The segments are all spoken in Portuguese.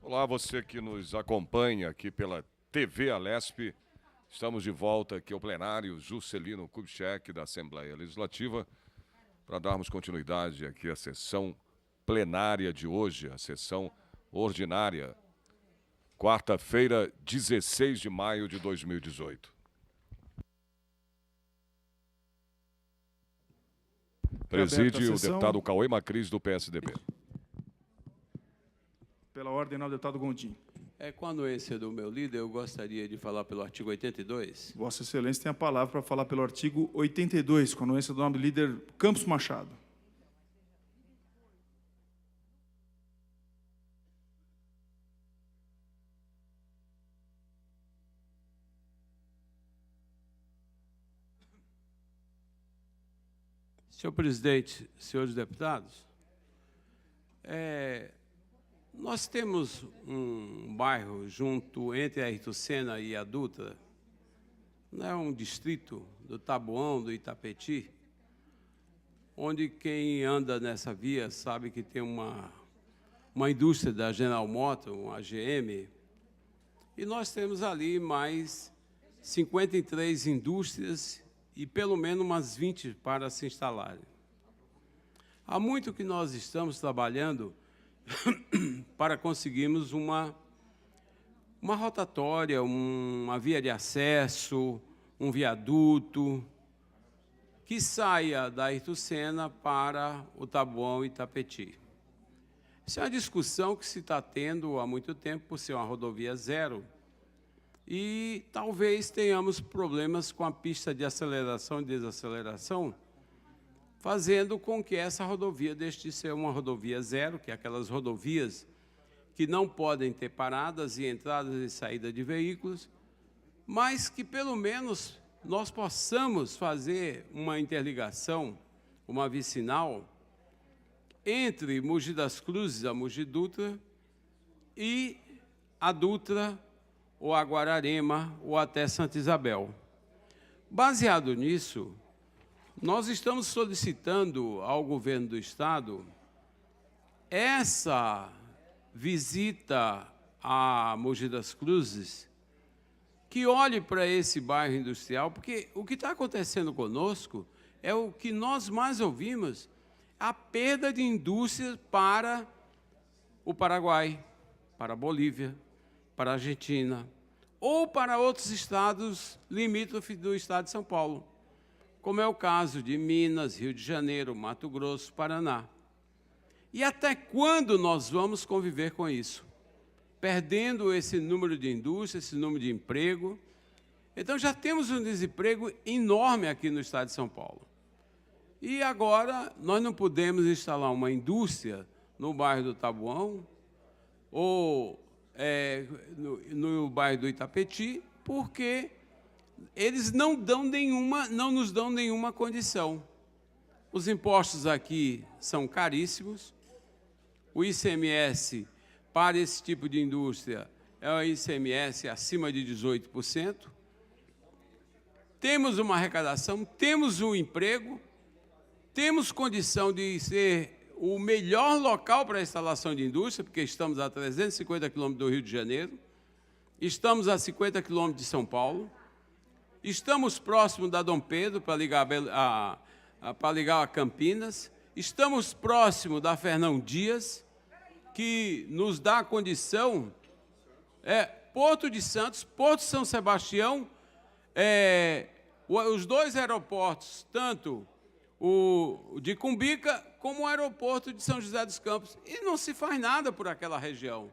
Olá, você que nos acompanha aqui pela TV Alesp. Estamos de volta aqui ao plenário Juscelino Kubitschek da Assembleia Legislativa para darmos continuidade aqui à sessão plenária de hoje, a sessão ordinária, quarta-feira, 16 de maio de 2018. Preside o deputado Cauê Macris, do PSDB. Pela ordem, o deputado Gondim. Com a anuência do meu líder, eu gostaria de falar pelo artigo 82. Vossa Excelência tem a palavra para falar pelo artigo 82, com a anuência do nobre líder Campos Machado. Senhor presidente, senhores deputados, nós temos um bairro junto entre a Itucena e a Dutra, um distrito do Taboão, do Itapetí, onde quem anda nessa via sabe que tem uma indústria da General Motors, uma GM, e nós temos ali mais 53 indústrias e pelo menos umas 20 para se instalarem. Há muito que nós estamos trabalhando para conseguirmos uma rotatória, uma via de acesso, um viaduto, que saia da Itucena para o Taboão e Itapetí. Isso é uma discussão que se está tendo há muito tempo, por ser uma rodovia zero, e talvez tenhamos problemas com a pista de aceleração e desaceleração, fazendo com que essa rodovia deixe de ser uma rodovia zero, que é aquelas rodovias que não podem ter paradas e entradas e saída de veículos, mas que, pelo menos, nós possamos fazer uma interligação, uma vicinal, entre Mogi das Cruzes, a Mogi Dutra, e a Dutra, ou a Guararema, ou até Santa Isabel. Baseado nisso, nós estamos solicitando ao governo do Estado essa visita a Mogi das Cruzes, que olhe para esse bairro industrial, porque o que está acontecendo conosco é o que nós mais ouvimos, a perda de indústrias para o Paraguai, para a Bolívia, para a Argentina, ou para outros estados limítrofes do estado de São Paulo, como é o caso de Minas, Rio de Janeiro, Mato Grosso, Paraná. E até quando nós vamos conviver com isso? Perdendo esse número de indústria, esse número de emprego. Então, já temos um desemprego enorme aqui no estado de São Paulo. E agora, nós não podemos instalar uma indústria no bairro do Taboão, ou no bairro do Itapetí, porque eles não nos dão nenhuma condição. Os impostos aqui são caríssimos, o ICMS para esse tipo de indústria é um ICMS acima de 18%, temos uma arrecadação, temos um emprego, temos condição de ser o melhor local para a instalação de indústria, porque estamos a 350 quilômetros do Rio de Janeiro, estamos a 50 quilômetros de São Paulo, estamos próximos da Dom Pedro para ligar a Campinas, estamos próximos da Fernão Dias, que nos dá a condição, Porto de Santos, Porto São Sebastião, os dois aeroportos, tanto o de Cumbica como o aeroporto de São José dos Campos, e não se faz nada por aquela região.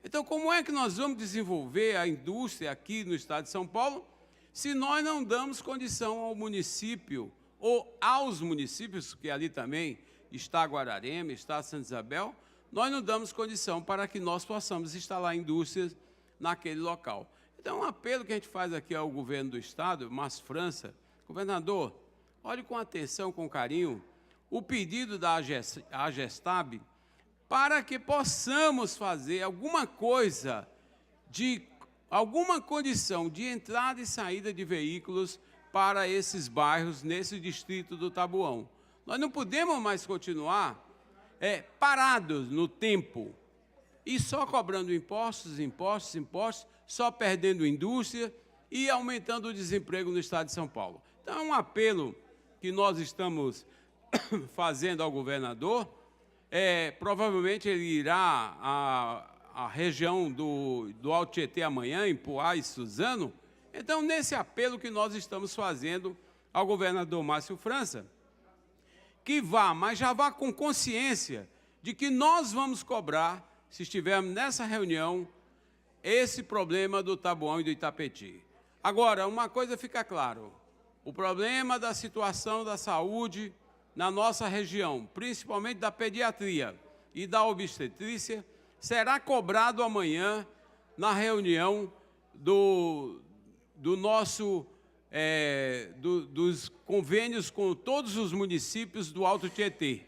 Então, como é que nós vamos desenvolver a indústria aqui no estado de São Paulo se nós não damos condição ao município, ou aos municípios, que ali também está Guararema, está Santa Isabel, nós não damos condição para que nós possamos instalar indústrias naquele local. Então, um apelo que a gente faz aqui ao governo do Estado, Márcio França, governador, olhe com atenção, com carinho, o pedido da AGESTAB para que possamos fazer alguma coisa, alguma condição de entrada e saída de veículos para esses bairros, nesse distrito do Taboão. Nós não podemos mais continuar parados no tempo e só cobrando impostos, impostos, impostos, só perdendo indústria e aumentando o desemprego no estado de São Paulo. Então, é um apelo que nós estamos fazendo ao governador. Provavelmente ele irá à região do Alto Tietê amanhã, em Poá e Suzano. Então, nesse apelo que nós estamos fazendo ao governador Márcio França, que vá, mas já vá com consciência de que nós vamos cobrar, se estivermos nessa reunião, esse problema do Taboão e do Itapetí. Agora, uma coisa fica claro, o problema da situação da saúde na nossa região, principalmente da pediatria e da obstetrícia, será cobrado amanhã na reunião dos convênios com todos os municípios do Alto Tietê.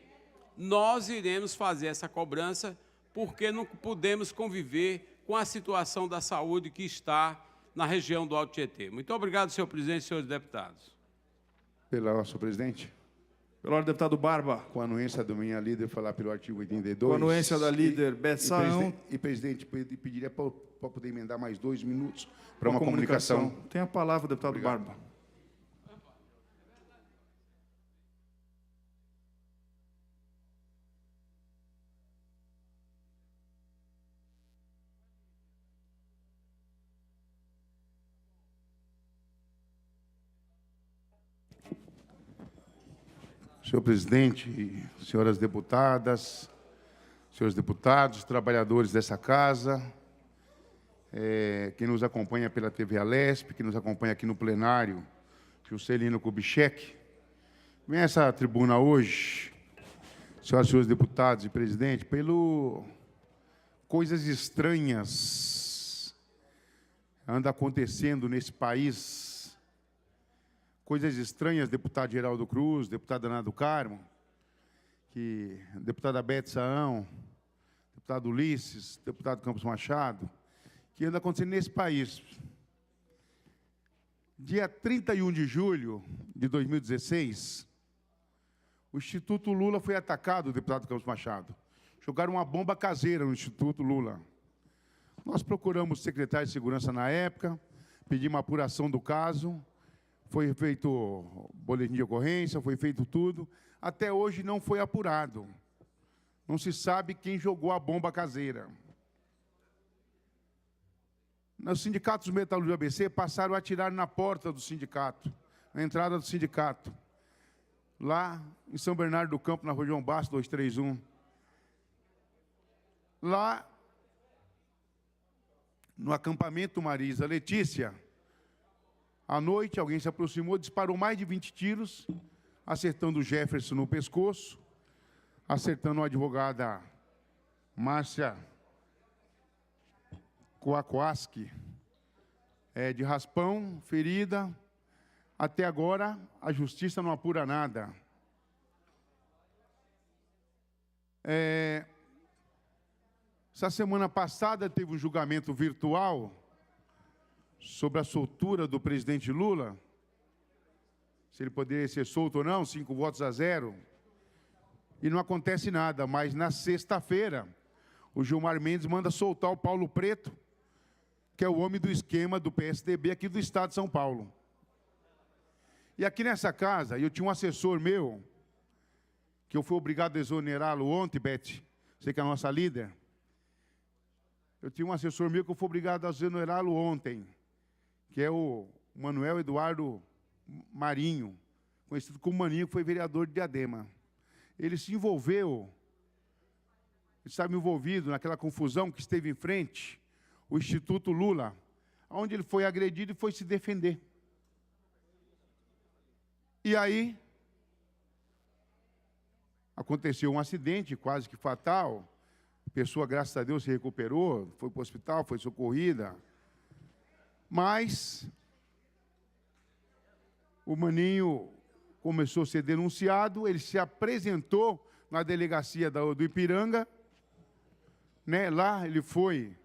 Nós iremos fazer essa cobrança porque não podemos conviver com a situação da saúde que está na região do Alto Tietê. Muito obrigado, senhor presidente e senhores deputados. Pela senhor presidente. Pela ordem, deputado Barba. Com a anuência da minha líder, falar pelo artigo 82. Com a anuência da líder Beth Saão. E, presidente, pediria para poder emendar mais 2 minutos para uma comunicação. Tem a palavra, deputado Obrigado. Barba. Senhor presidente, senhoras deputadas, senhores deputados, trabalhadores dessa casa, quem nos acompanha pela TV Alesp, quem nos acompanha aqui no plenário, Juscelino Kubitschek, vem a essa tribuna hoje, senhoras e senhores deputados e presidente, pelo coisas estranhas andam acontecendo nesse país. Coisas estranhas, deputado Geraldo Cruz, deputada Ana do Carmo, deputada Beth Saão, deputado Ulisses, deputado Campos Machado, que anda acontecendo nesse país. Dia 31 de julho de 2016, o Instituto Lula foi atacado, deputado Campos Machado. Jogaram uma bomba caseira no Instituto Lula. Nós procuramos o secretário de Segurança na época, pedimos uma apuração do caso, foi feito boletim de ocorrência, foi feito tudo. Até hoje não foi apurado. Não se sabe quem jogou a bomba caseira. Os sindicatos metalúrgicos do ABC passaram a atirar na porta do sindicato, na entrada do sindicato, lá em São Bernardo do Campo, na Rua João Basso, 231. Lá, no acampamento Marisa Letícia, à noite, alguém se aproximou, disparou mais de 20 tiros, acertando o Jefferson no pescoço, acertando a advogada Márcia Coacoaschi, de raspão, ferida. Até agora, a justiça não apura nada. Essa semana passada teve um julgamento virtual sobre a soltura do presidente Lula, se ele poderia ser solto ou não, 5 votos a 0, e não acontece nada. Mas, na sexta-feira, o Gilmar Mendes manda soltar o Paulo Preto, que é o homem do esquema do PSDB aqui do estado de São Paulo. E aqui nessa casa, eu tinha um assessor meu, que eu fui obrigado a exonerá-lo ontem, Beth, você que é a nossa líder. Eu tinha um assessor meu que eu fui obrigado a exonerá-lo ontem, que é o Manuel Eduardo Marinho, conhecido como Maninho, que foi vereador de Diadema. Ele se envolveu, ele estava envolvido naquela confusão que esteve em frente, o Instituto Lula, onde ele foi agredido e foi se defender. E aí, aconteceu um acidente quase que fatal, a pessoa, graças a Deus, se recuperou, foi para o hospital, foi socorrida. Mas o Maninho começou a ser denunciado, ele se apresentou na delegacia do Ipiranga, né? Lá ele foi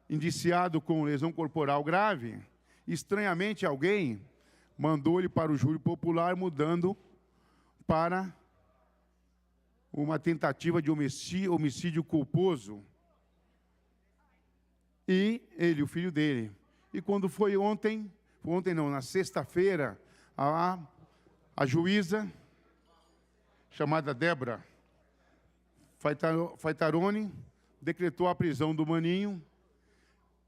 indiciado com lesão corporal grave. Estranhamente, alguém mandou ele para o júri popular, mudando para uma tentativa de homicídio culposo. e ele, o filho dele. E quando foi ontem não, na sexta-feira, a juíza, chamada Débora Faitarone, decretou a prisão do maninho,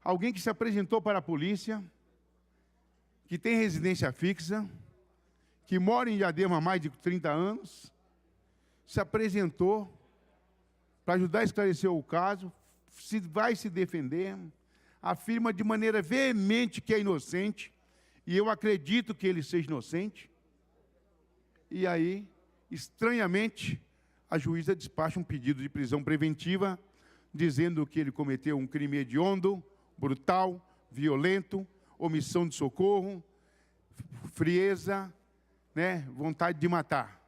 alguém que se apresentou para a polícia, que tem residência fixa, que mora em Diadema há mais de 30 anos, se apresentou para ajudar a esclarecer o caso, vai se defender, afirma de maneira veemente que é inocente, e eu acredito que ele seja inocente. E aí, estranhamente, a juíza despacha um pedido de prisão preventiva, dizendo que ele cometeu um crime hediondo, brutal, violento, omissão de socorro, frieza, né, vontade de matar.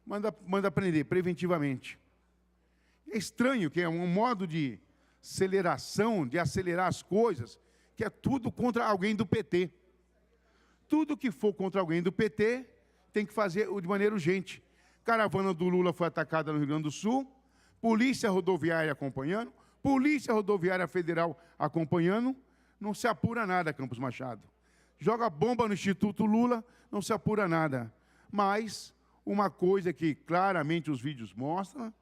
Manda prender preventivamente. É estranho que é um modo de aceleração, de acelerar as coisas, que é tudo contra alguém do PT. Tudo que for contra alguém do PT tem que fazer de maneira urgente. Caravana do Lula foi atacada no Rio Grande do Sul, Polícia Rodoviária acompanhando, Polícia Rodoviária Federal acompanhando, não se apura nada, Campos Machado. Joga bomba no Instituto Lula, não se apura nada. Mas uma coisa que claramente os vídeos mostram,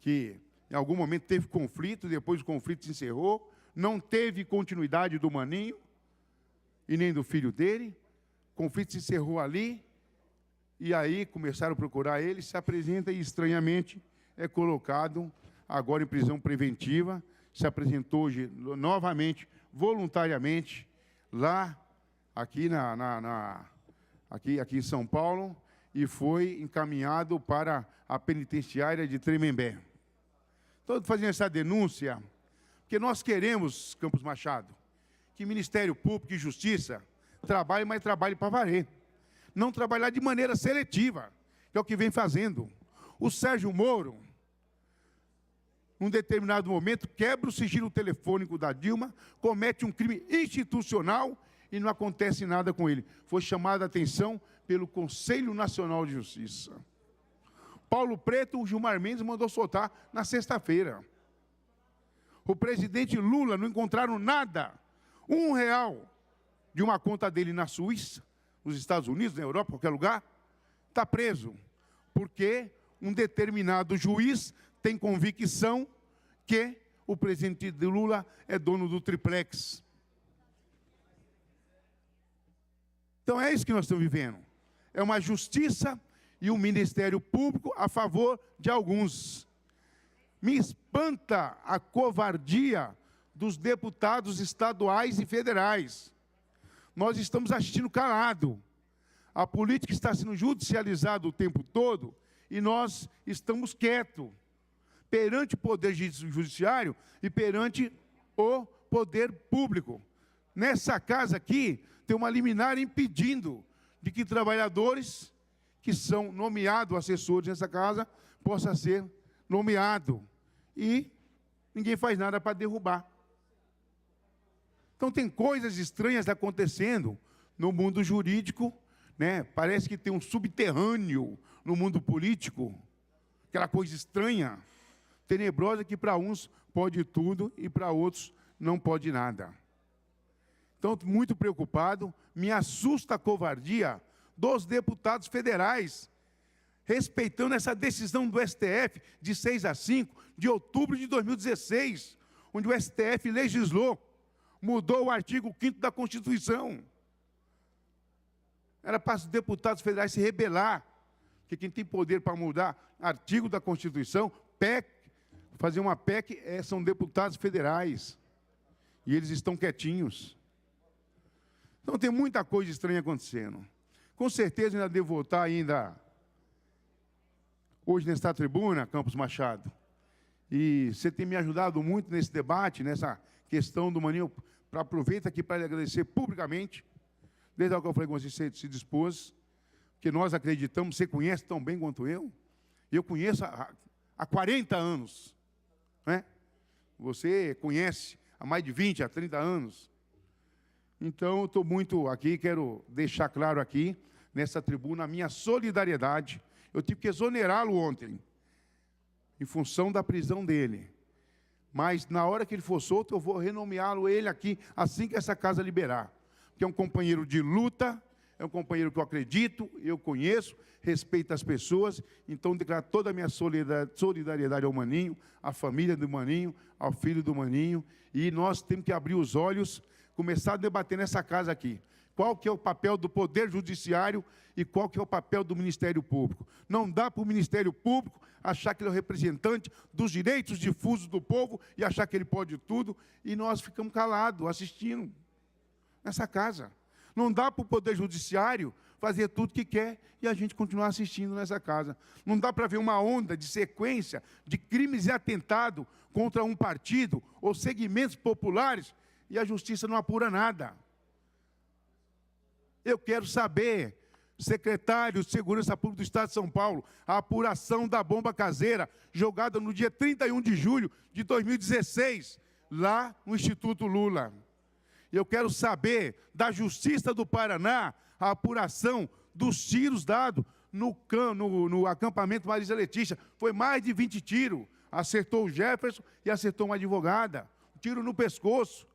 que em algum momento teve conflito, depois o conflito se encerrou, não teve continuidade do maninho e nem do filho dele, o conflito se encerrou ali, e aí começaram a procurar ele, se apresenta e estranhamente é colocado agora em prisão preventiva, se apresentou hoje novamente, voluntariamente, lá, aqui, aqui em São Paulo, e foi encaminhado para a penitenciária de Tremembé. Estou fazendo essa denúncia, porque nós queremos, Campos Machado, que Ministério Público e Justiça trabalhe, mas trabalhe para valer. Não trabalhar de maneira seletiva, que é o que vem fazendo. O Sérgio Moro, num determinado momento, quebra o sigilo telefônico da Dilma, comete um crime institucional e não acontece nada com ele. Foi chamada a atenção pelo Conselho Nacional de Justiça. Paulo Preto, o Gilmar Mendes mandou soltar na sexta-feira. O presidente Lula não encontraram nada, R$1 de uma conta dele na Suíça, nos Estados Unidos, na Europa, qualquer lugar, está preso, porque um determinado juiz tem convicção que o presidente Lula é dono do triplex. Então é isso que nós estamos vivendo. É uma justiça e um Ministério Público a favor de alguns. Me espanta a covardia dos deputados estaduais e federais. Nós estamos assistindo calado. A política está sendo judicializada o tempo todo e nós estamos quietos perante o poder judiciário e perante o poder público. Nessa casa aqui, tem uma liminar impedindo de que trabalhadores que são nomeados assessores nessa casa possam ser nomeados. E ninguém faz nada para derrubar. Então, tem coisas estranhas acontecendo no mundo jurídico, né? Parece que tem um subterrâneo no mundo político, aquela coisa estranha, tenebrosa, que para uns pode tudo e para outros não pode nada. Então, muito preocupado, me assusta a covardia dos deputados federais, respeitando essa decisão do STF de 6-5, de outubro de 2016, onde o STF legislou, mudou o artigo 5º da Constituição. Era para os deputados federais se rebelar, que quem tem poder para mudar artigo da Constituição, PEC, fazer uma PEC, são deputados federais. E eles estão quietinhos. Então tem muita coisa estranha acontecendo. Com certeza ainda devo voltar ainda hoje nesta tribuna, Campos Machado. E você tem me ajudado muito nesse debate, nessa questão do maninho. Aproveito aqui para lhe agradecer publicamente, desde o que eu falei com você, se dispôs, que nós acreditamos, você conhece tão bem quanto eu conheço há 40 anos, né? Você conhece há mais de 20, há 30 anos. Então, eu estou muito aqui, quero deixar claro aqui, nessa tribuna, a minha solidariedade. Eu tive que exonerá-lo ontem, em função da prisão dele. mas na hora que ele for solto, eu vou renomeá-lo ele aqui, assim que essa casa liberar. Porque é um companheiro de luta, é um companheiro que eu acredito, eu conheço, respeito as pessoas, então declaro toda a minha solidariedade ao Maninho, à família do Maninho, ao filho do Maninho, e nós temos que abrir os olhos, começar a debater nessa casa aqui. Qual que é o papel do Poder Judiciário e qual que é o papel do Ministério Público. Não dá para o Ministério Público achar que ele é o representante dos direitos difusos do povo e achar que ele pode tudo, e nós ficamos calados, assistindo nessa casa. Não dá para o Poder Judiciário fazer tudo que quer e a gente continuar assistindo nessa casa. Não dá para ver uma onda de sequência de crimes e atentado contra um partido ou segmentos populares e a justiça não apura nada. Eu quero saber, secretário de Segurança Pública do Estado de São Paulo, a apuração da bomba caseira jogada no dia 31 de julho de 2016, lá no Instituto Lula. Eu quero saber da Justiça do Paraná a apuração dos tiros dados no acampamento Marisa Letícia. Foi mais de 20 tiros. Acertou o Jefferson e acertou uma advogada. Um tiro no pescoço.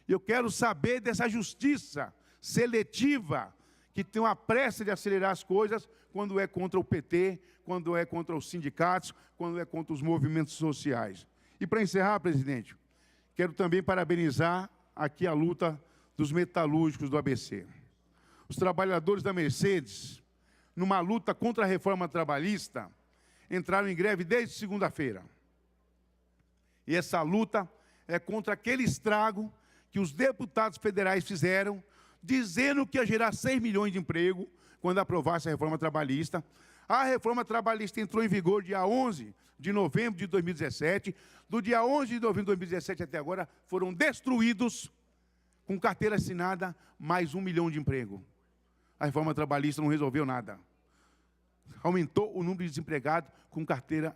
Eu quero saber dessa justiça seletiva, que tem uma pressa de acelerar as coisas quando é contra o PT, quando é contra os sindicatos, quando é contra os movimentos sociais. E para encerrar, presidente, quero também parabenizar aqui a luta dos metalúrgicos do ABC. Os trabalhadores da Mercedes, numa luta contra a reforma trabalhista, entraram em greve desde segunda-feira. E essa luta é contra aquele estrago que os deputados federais fizeram, dizendo que ia gerar 6 milhões de emprego quando aprovasse a reforma trabalhista. A reforma trabalhista entrou em vigor dia 11 de novembro de 2017. Do dia 11 de novembro de 2017 até agora, foram destruídos, com carteira assinada, mais 1 milhão de emprego. A reforma trabalhista não resolveu nada. Aumentou o número de desempregados com carteira,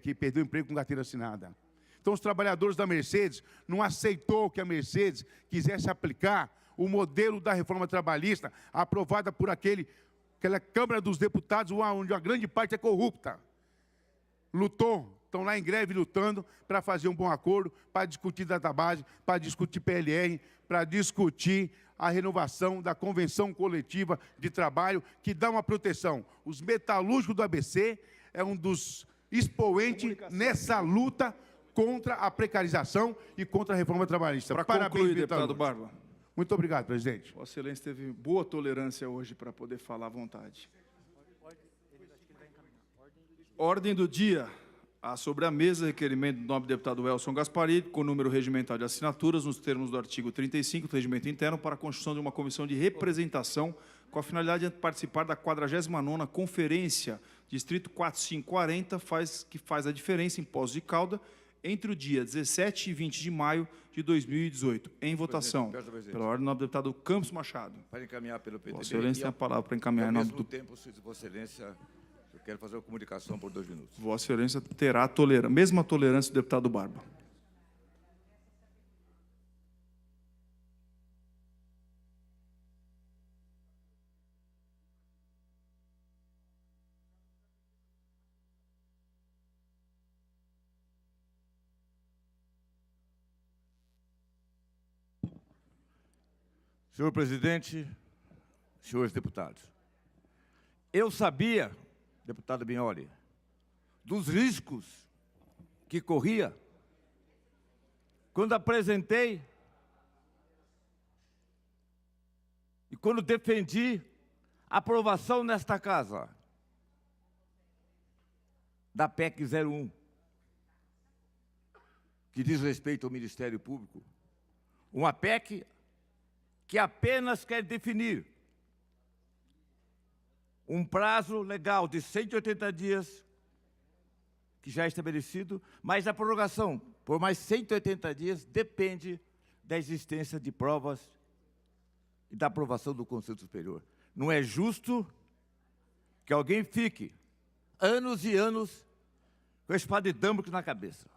que perdeu emprego com carteira assinada. Então, os trabalhadores da Mercedes não aceitou que a Mercedes quisesse aplicar o modelo da reforma trabalhista aprovada por aquela Câmara dos Deputados, onde a grande parte é corrupta. Lutou, estão lá em greve lutando para fazer um bom acordo, para discutir database, para discutir PLR, para discutir a renovação da convenção coletiva de trabalho, que dá uma proteção. Os metalúrgicos do ABC é um dos expoentes nessa luta contra a precarização e contra a reforma trabalhista. Para concluir, deputado Barba. Muito obrigado, presidente. Vossa Excelência teve boa tolerância hoje para poder falar à vontade. Ordem do dia. Há sobre a mesa requerimento do nobre deputado Welson Gasparini, com número regimental de assinaturas, nos termos do artigo 35 do Regimento Interno, para a constituição de uma comissão de representação com a finalidade de participar da 49ª Conferência Distrito 4540, que faz a diferença em Poços de Caldas, entre o dia 17 e 20 de maio de 2018. Em votação. Pela ordem do nobre deputado Campos Machado. Para encaminhar pelo PTB. Vossa Excelência tem a palavra para encaminhar em nome do... Ao mesmo tempo, Vossa Excelência, eu quero fazer uma comunicação por 2 minutos. Vossa Excelência terá a mesma tolerância do deputado Barba. Senhor presidente, senhores deputados, eu sabia, deputado Bignoli, dos riscos que corria quando apresentei e quando defendi a aprovação nesta casa da PEC 01, que diz respeito ao Ministério Público, uma PEC que apenas quer definir um prazo legal de 180 dias, que já é estabelecido, mas a prorrogação por mais 180 dias depende da existência de provas e da aprovação do Conselho Superior. Não é justo que alguém fique anos e anos com a espada de Damocles na cabeça.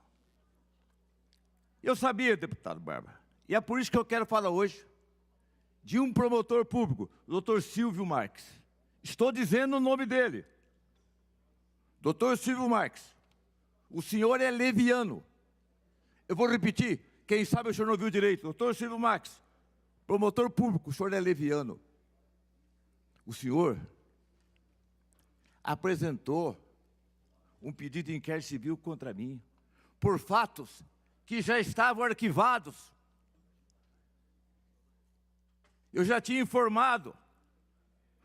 Eu sabia, deputado Barba, e é por isso que eu quero falar hoje de um promotor público, doutor Silvio Marques. Estou dizendo o nome dele. Doutor Silvio Marques, o senhor é leviano. Eu vou repetir, quem sabe o senhor não viu direito. Doutor Silvio Marques, promotor público, o senhor é leviano. O senhor apresentou um pedido de inquérito civil contra mim, por fatos que já estavam arquivados. Eu já tinha informado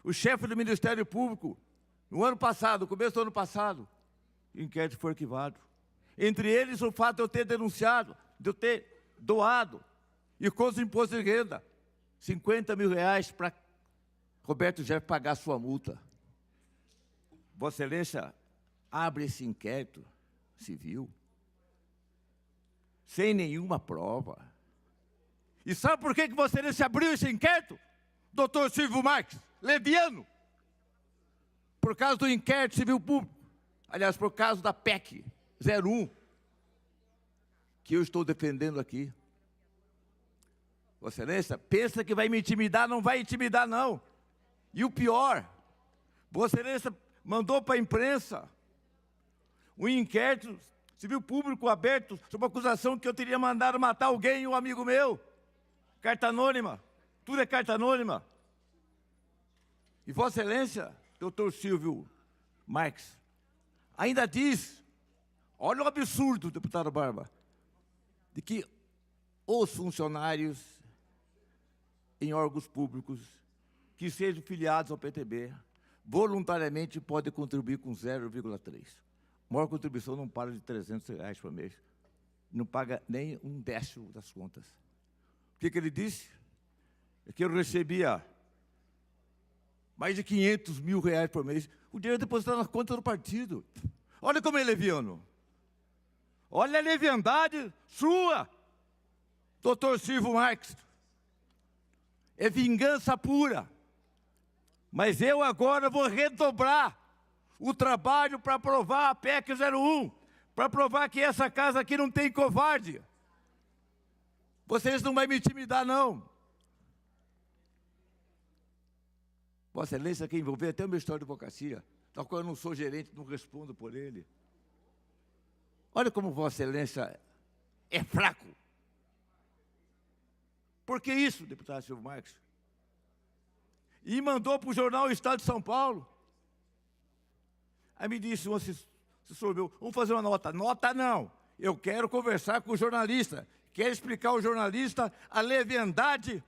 o chefe do Ministério Público no ano passado, no começo do ano passado, o inquérito foi arquivado. Entre eles, o fato de eu ter denunciado, de eu ter doado, e com os impostos de renda, R$50 mil para Roberto Jefferson pagar sua multa. Vossa Excelência abre esse inquérito civil sem nenhuma prova. E sabe por que Vossa Excelência abriu esse inquérito, doutor Silvio Marques, leviano? Por causa do inquérito civil público. Aliás, por causa da PEC 01, que eu estou defendendo aqui. Vossa Excelência pensa que vai me intimidar, não vai intimidar, não. E o pior, Vossa Excelência mandou para a imprensa um inquérito civil público aberto sobre a acusação que eu teria mandado matar alguém, um amigo meu. Carta anônima, tudo é carta anônima. E Vossa Excelência, doutor Silvio Marques, ainda diz, olha o absurdo, deputado Barba, de que os funcionários em órgãos públicos que sejam filiados ao PTB, voluntariamente podem contribuir com 0,3. A maior contribuição não para de R$300 por mês. Não paga nem um décimo das contas. O que ele disse? É que eu recebia mais de R$500 mil por mês. O dinheiro depositado na conta do partido. Olha como é leviano. Olha a leviandade sua, doutor Silvio Marques. É vingança pura. Mas eu agora vou redobrar o trabalho para aprovar a PEC 01, para provar que essa casa aqui não tem covarde. Vocês não vão me intimidar, não. Vossa Excelência quer envolver até o meu história de advocacia, da qual eu não sou gerente, não respondo por ele. Olha como Vossa Excelência é fraco. Por que isso, deputado Silvio Marques? E mandou para o jornal Estado de São Paulo. Aí me disse um assessor meu, vamos fazer uma nota. Nota não, eu quero conversar com o jornalista. Quero explicar ao jornalista a leviandade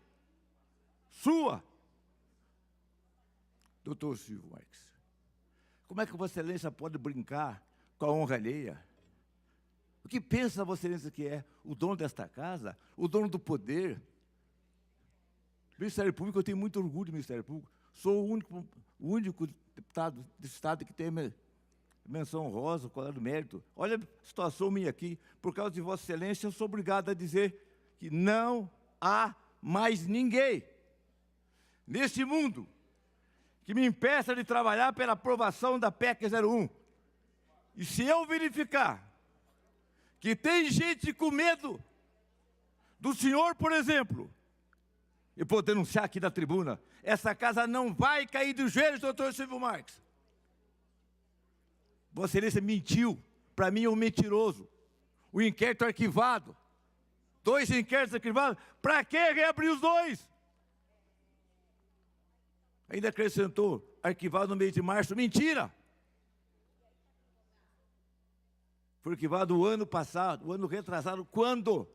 sua. Doutor Silvio Marques, como é que Vossa Excelência pode brincar com a honra alheia? O que pensa Vossa Excelência que é o dono desta casa, o dono do poder? Ministério Público, eu tenho muito orgulho do Ministério Público. Sou o único deputado do Estado que tem menção honrosa, qual é o mérito. Olha a situação minha aqui. Por causa de Vossa Excelência, eu sou obrigado a dizer que não há mais ninguém neste mundo que me impeça de trabalhar pela aprovação da PEC 01. E se eu verificar que tem gente com medo do senhor, por exemplo, eu vou denunciar aqui da tribuna, essa casa não vai cair dos joelhos, doutor Silvio Marques. Vossa Excelência mentiu, para mim é um mentiroso. O inquérito arquivado, 2 inquéritos arquivados, para que reabrir os 2? Ainda acrescentou, arquivado no mês de março, mentira! Foi arquivado o ano passado, o ano retrasado, quando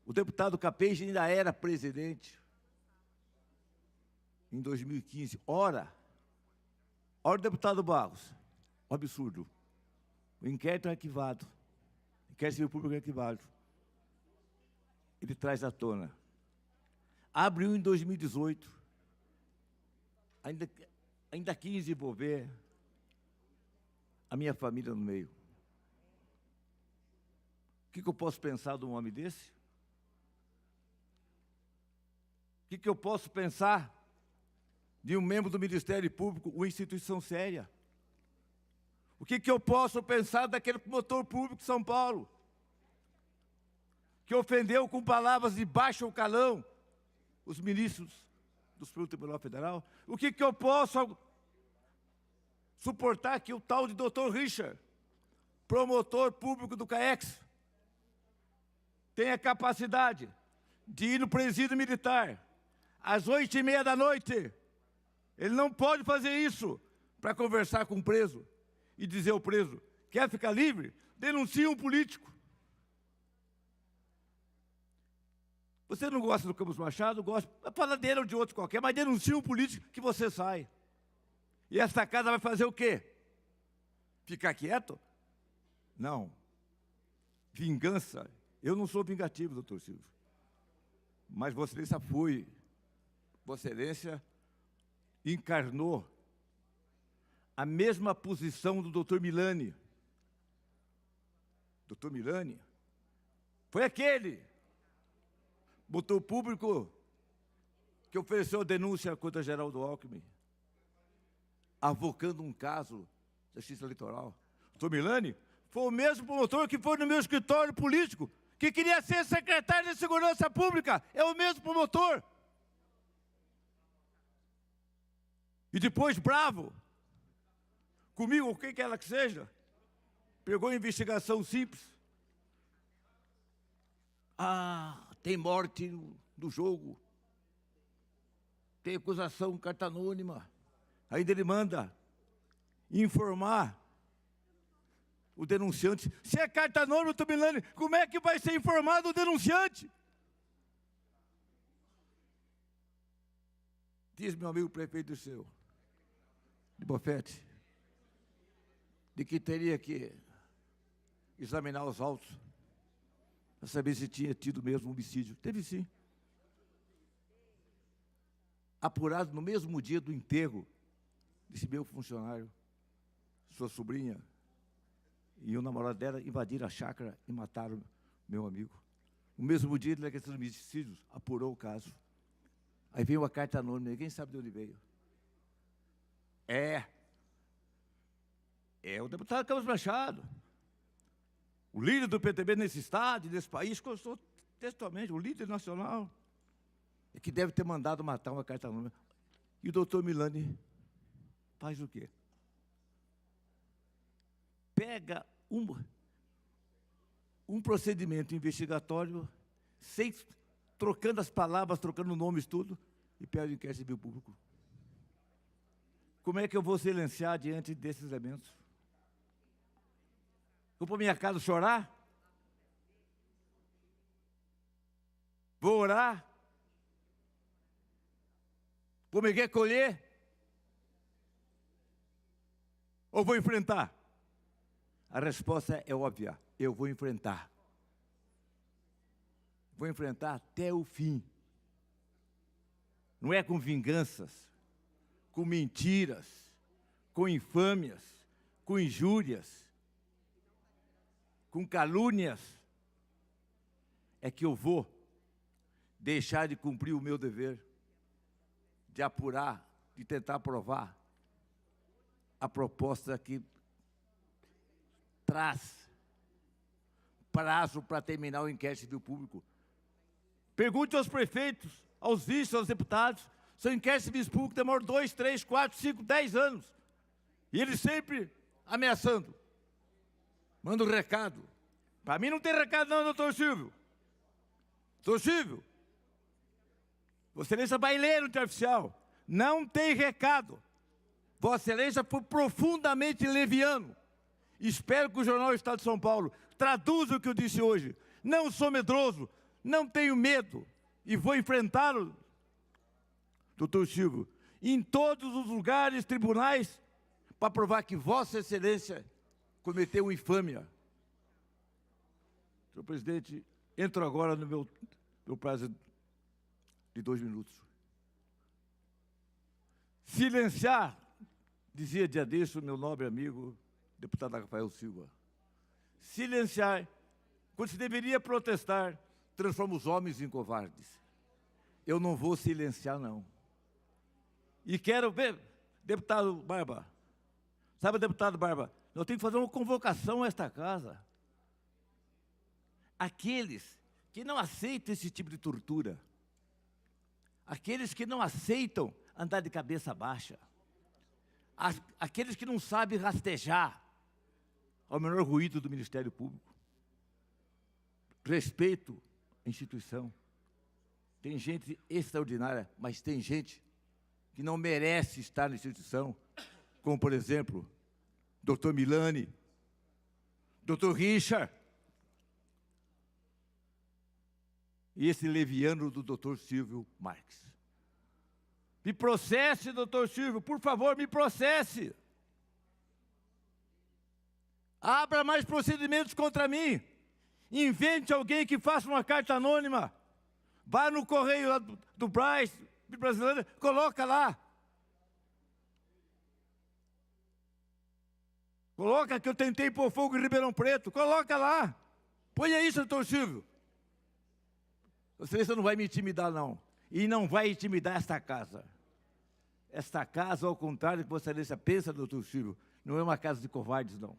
o deputado Capês ainda era presidente, em 2015. Ora, deputado Barros, um absurdo. O inquérito é arquivado, o inquérito civil público é arquivado. Ele traz à tona. Abriu em 2018, ainda quis envolver a minha família no meio. O que eu posso pensar de um homem desse? O que eu posso pensar de um membro do Ministério Público, uma instituição séria? O que eu posso pensar daquele promotor público de São Paulo, que ofendeu com palavras de baixo calão os ministros do Supremo Tribunal Federal? O que eu posso suportar que o tal de doutor Richard, promotor público do CAEX, tem a capacidade de ir no presídio militar às 8h30 da noite. Ele não pode fazer isso para conversar com o preso e dizer ao preso: quer ficar livre? Denuncie um político. Você não gosta do Campos Machado? Gosta, fala dele ou de outro qualquer, mas denuncie um político que você sai. E esta casa vai fazer o quê? Ficar quieto? Não. Vingança. Eu não sou vingativo, doutor Silvio. Mas Vossa Excelência foi. Vossa Excelência encarnou a mesma posição do doutor Milani. Doutor Milani foi aquele botou público que ofereceu a denúncia contra Geraldo Alckmin, avocando um caso da Justiça Eleitoral. Doutor Milani foi o mesmo promotor que foi no meu escritório político, que queria ser secretário de Segurança Pública, é o mesmo promotor. E depois, bravo, comigo, o que quer ela que seja, pegou a investigação simples. Tem morte no jogo, tem acusação, carta anônima. Ainda ele manda informar o denunciante. Se é carta anônima, doutor Milani, como é que vai ser informado o denunciante? Diz meu amigo prefeito seu, de Bofete, de que teria que examinar os autos para saber se tinha tido mesmo homicídio. Teve sim. Apurado no mesmo dia do enterro desse meu funcionário, sua sobrinha e o namorado dela invadiram a chácara e mataram meu amigo. No mesmo dia, a delegacia de homicídios apurou o caso. Aí veio a carta anônima, ninguém sabe de onde veio. É o deputado Campos Machado, o líder do PTB nesse estado, nesse país, que eu sou textualmente o líder nacional, é que deve ter mandado matar uma carta anônima. E o doutor Milani faz o quê? Pega um procedimento investigatório, trocando as palavras, trocando nomes, tudo, e pede o inquérito civil público. Como é que eu vou silenciar diante desses elementos? Vou para minha casa chorar? Vou orar? Vou me recolher? Ou vou enfrentar? A resposta é óbvia, eu vou enfrentar. Vou enfrentar até o fim. Não é com vinganças, com mentiras, com infâmias, com injúrias, com calúnias, é que eu vou deixar de cumprir o meu dever, de apurar, de tentar provar a proposta que traz prazo para terminar o inquérito civil público. Pergunte aos prefeitos, aos vices, aos deputados, seu inquérito civil público demora 2, 3, 4, 5, 10 anos. E eles sempre ameaçando. Manda um recado. Para mim não tem recado não, doutor Silvio. Doutor Silvio, Vossa Excelência vai ler no Diário Oficial. Não tem recado. Vossa Excelência foi profundamente leviano. Espero que o jornal Estado de São Paulo traduza o que eu disse hoje. Não sou medroso, não tenho medo e vou enfrentá-lo, doutor Silvio, em todos os lugares, tribunais, para provar que Vossa Excelência cometeu infâmia. Senhor presidente, entro agora no meu prazo de 2 minutos. Silenciar, dizia dia desse o meu nobre amigo, deputado Rafael Silva, silenciar, quando se deveria protestar, transforma os homens em covardes. Eu não vou silenciar, não. E quero ver, deputado Barba, sabe, deputado Barba, nós temos que fazer uma convocação a esta casa. Aqueles que não aceitam esse tipo de tortura, aqueles que não aceitam andar de cabeça baixa, aqueles que não sabem rastejar ao menor ruído do Ministério Público. respeito à instituição. Tem gente extraordinária, mas tem gente que não merece estar na instituição, como, por exemplo, Dr. Milani, Dr. Richard, e esse leviano do Dr. Silvio Marques. Me processe, doutor Silvio, por favor, me processe. Abra mais procedimentos contra mim. Invente alguém que faça uma carta anônima. Vá no correio lá do Braz, brasileiro, coloca lá. Coloca que eu tentei pôr fogo em Ribeirão Preto. Coloca lá. Põe isso, doutor Silvio. Você não vai me intimidar, não. E não vai intimidar esta casa. Esta casa, ao contrário do que Vossa Excelência pensa, doutor Silvio, não é uma casa de covardes, não.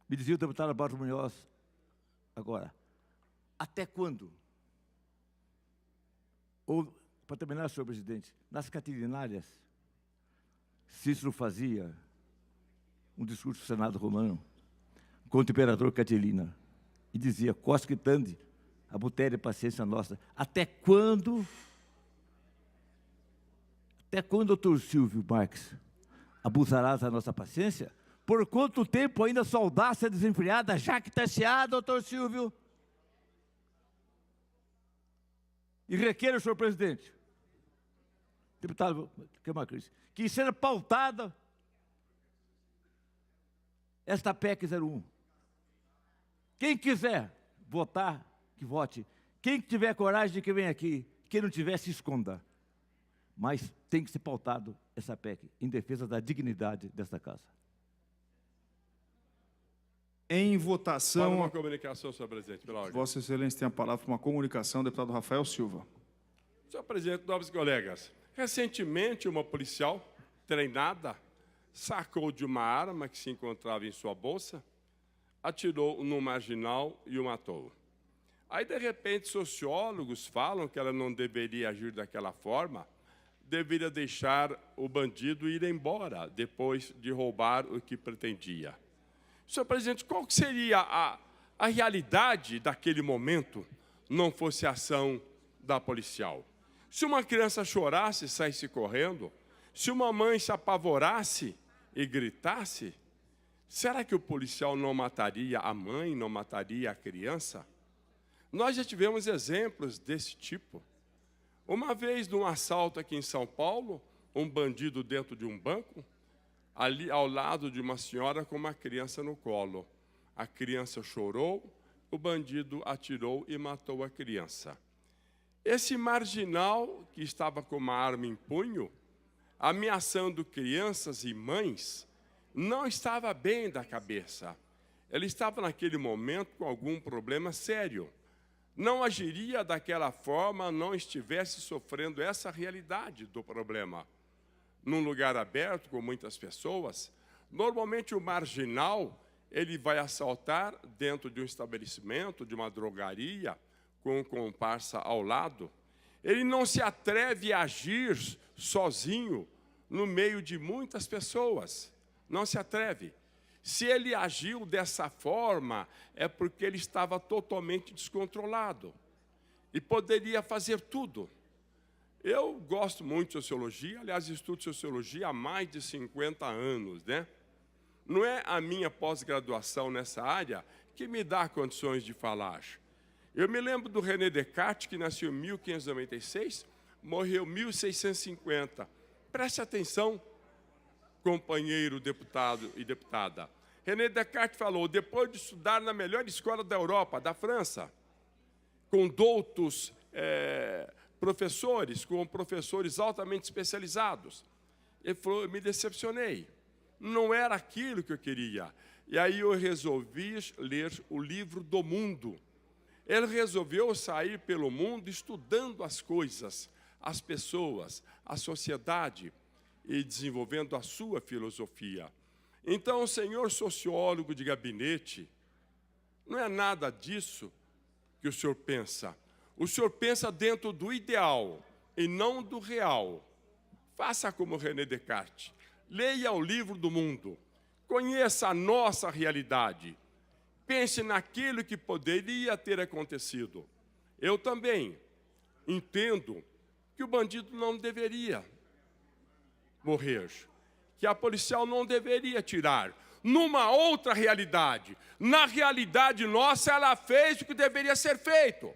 Me dizia o deputado Barros Munhoz, agora, até quando? Ou, para terminar, senhor presidente, nas Catilinárias, Cícero fazia um discurso do Senado Romano contra o imperador Catilina e dizia, Quosque tande, abutere paciência nossa. Até quando, doutor Silvio Marques, abusarás da nossa paciência? Por quanto tempo ainda sua audácia desenfreada, jactanciar, doutor Silvio? E requeiro, senhor presidente, deputado Camarcris, que seja pautada esta PEC 01. Quem quiser votar, que vote. Quem tiver coragem de que venha aqui, quem não tiver, se esconda. Mas tem que ser pautado essa PEC em defesa da dignidade desta casa. Em votação... Para uma comunicação, senhor presidente, pela ordem. Vossa Excelência tem a palavra para uma comunicação, deputado Rafael Silva. Senhor presidente, nobres colegas, recentemente uma policial treinada sacou de uma arma que se encontrava em sua bolsa, atirou no marginal e o matou. Aí, de repente, sociólogos falam que ela não deveria agir daquela forma, deveria deixar o bandido ir embora depois de roubar o que pretendia. Senhor presidente, qual seria a realidade daquele momento, não fosse a ação da policial? Se uma criança chorasse e saísse correndo, se uma mãe se apavorasse e gritasse, será que o policial não mataria a mãe, não mataria a criança? Nós já tivemos exemplos desse tipo. Uma vez, num assalto aqui em São Paulo, um bandido dentro de um banco, ali ao lado de uma senhora com uma criança no colo. A criança chorou, o bandido atirou e matou a criança. Esse marginal, que estava com uma arma em punho, ameaçando crianças e mães, não estava bem da cabeça. Ele estava, naquele momento, com algum problema sério. Não agiria daquela forma, não estivesse sofrendo essa realidade do problema. Num lugar aberto, com muitas pessoas, normalmente o marginal, ele vai assaltar dentro de um estabelecimento, de uma drogaria, com um comparsa ao lado. Ele não se atreve a agir sozinho no meio de muitas pessoas. Não se atreve. Se ele agiu dessa forma, é porque ele estava totalmente descontrolado e poderia fazer tudo. Eu gosto muito de sociologia, aliás, estudo sociologia há mais de 50 anos, né? Não é a minha pós-graduação nessa área que me dá condições de falar. Eu me lembro do René Descartes, que nasceu em 1596, morreu em 1650. Preste atenção, companheiro deputado e deputada. René Descartes falou, depois de estudar na melhor escola da Europa, da França, com doutos professores, com professores altamente especializados, ele falou, eu me decepcionei. Não era aquilo que eu queria. E aí eu resolvi ler o livro do mundo. Ele resolveu sair pelo mundo estudando as coisas, as pessoas, a sociedade e desenvolvendo a sua filosofia. Então, o senhor sociólogo de gabinete, não é nada disso que o senhor pensa. O senhor pensa dentro do ideal e não do real. Faça como René Descartes. Leia o livro do mundo. Conheça a nossa realidade. pense naquilo que poderia ter acontecido. Eu também entendo que o bandido não deveria morrer, que a policial não deveria tirar. Numa outra realidade, na realidade nossa, ela fez o que deveria ser feito.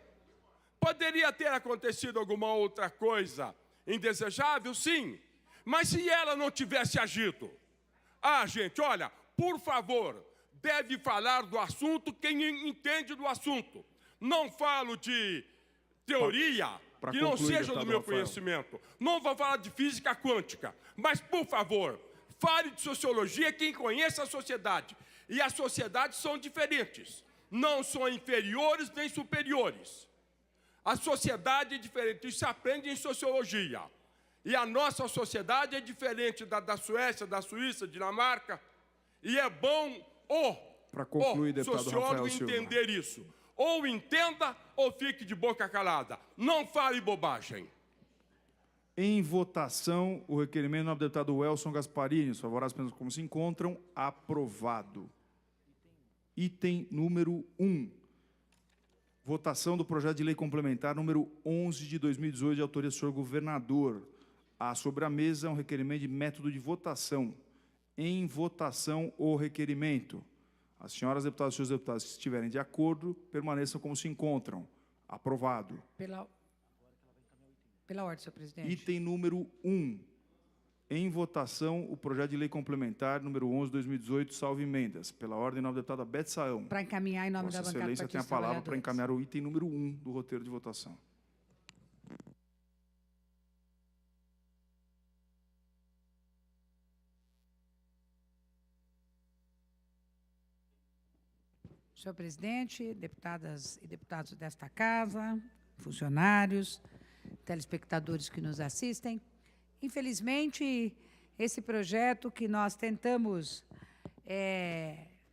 Poderia ter acontecido alguma outra coisa indesejável? Sim. Mas se ela não tivesse agido? Ah, gente, olha, por favor, deve falar do assunto quem entende do assunto. Não falo de teoria que não seja do meu conhecimento. Não vou falar de física quântica. Mas, por favor, fale de sociologia quem conhece a sociedade. E as sociedades são diferentes. Não são inferiores nem superiores. A sociedade é diferente. Isso se aprende em sociologia. E a nossa sociedade é diferente da Suécia, da Suíça, Dinamarca. E é bom o sociólogo entender isso. Ou entenda ou fique de boca calada. Não fale bobagem. Em votação, o requerimento do deputado Welson Gasparini. Os favoráveis pensam como se encontram. Aprovado. Item número 1. Votação do projeto de lei complementar número 11 de 2018, de autoria do senhor governador. Há sobre a mesa um requerimento de método de votação. Em votação, o requerimento. As senhoras deputadas e os senhores deputados que estiverem de acordo, permaneçam como se encontram. Aprovado. Pela ordem, senhor presidente. Item número 1. Em votação, o projeto de lei complementar número 11 de 2018, salvo emendas. Pela ordem, em nome da deputada Beth Saão. Para encaminhar em nome da bancada do Vossa Excelência tem a palavra para encaminhar o item número 1 do roteiro de votação. Senhor presidente, deputadas e deputados desta casa, funcionários, telespectadores que nos assistem, infelizmente, esse projeto que nós tentamos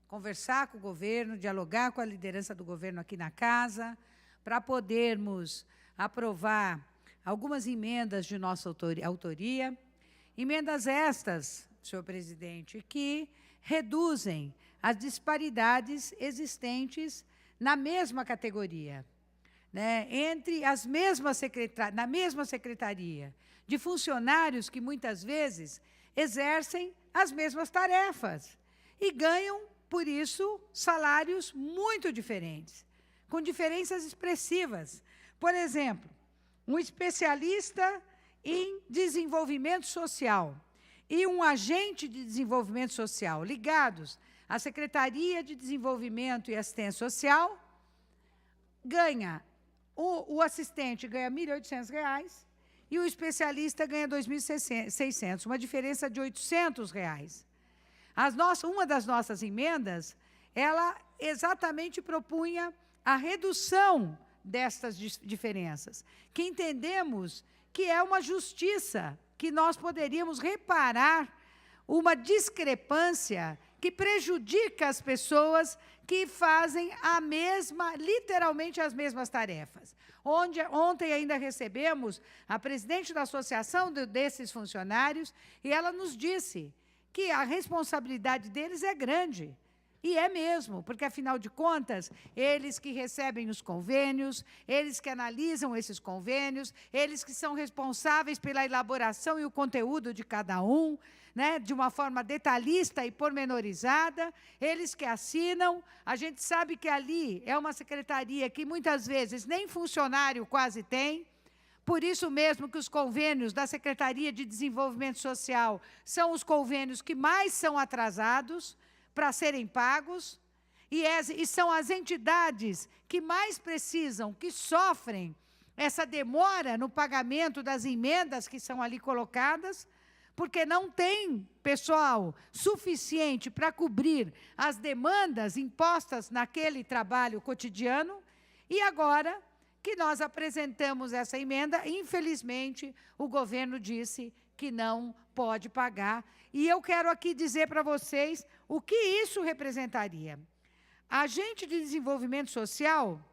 conversar com o governo, dialogar com a liderança do governo aqui na casa, para podermos aprovar algumas emendas de nossa autoria, emendas estas, senhor presidente, que reduzem as disparidades existentes na mesma categoria, né, entre as mesmas na mesma secretaria, de funcionários que muitas vezes exercem as mesmas tarefas e ganham, por isso, salários muito diferentes, com diferenças expressivas. Por exemplo, um especialista em desenvolvimento social e um agente de desenvolvimento social ligados à Secretaria de Desenvolvimento e Assistência Social, o assistente ganha R$ 1.800 e o especialista ganha R$ 2.600, uma diferença de R$ 800. Uma das nossas emendas, ela exatamente propunha a redução destas diferenças, que entendemos que é uma justiça, que nós poderíamos reparar uma discrepância que prejudica as pessoas que fazem literalmente as mesmas tarefas. Ontem ainda recebemos a presidente da associação desses funcionários e ela nos disse que a responsabilidade deles é grande. E é mesmo, porque, afinal de contas, eles que recebem os convênios, eles que analisam esses convênios, eles que são responsáveis pela elaboração e o conteúdo de cada um, né, de uma forma detalhista e pormenorizada, eles que assinam. A gente sabe que ali é uma secretaria que, muitas vezes, nem funcionário quase tem. Por isso mesmo que os convênios da Secretaria de Desenvolvimento Social são os convênios que mais são atrasados para serem pagos, e são as entidades que mais precisam, que sofrem essa demora no pagamento das emendas que são ali colocadas, porque não tem pessoal suficiente para cobrir as demandas impostas naquele trabalho cotidiano. E agora que nós apresentamos essa emenda, infelizmente, o governo disse que não pode pagar. E eu quero aqui dizer para vocês o que isso representaria. A agente de desenvolvimento social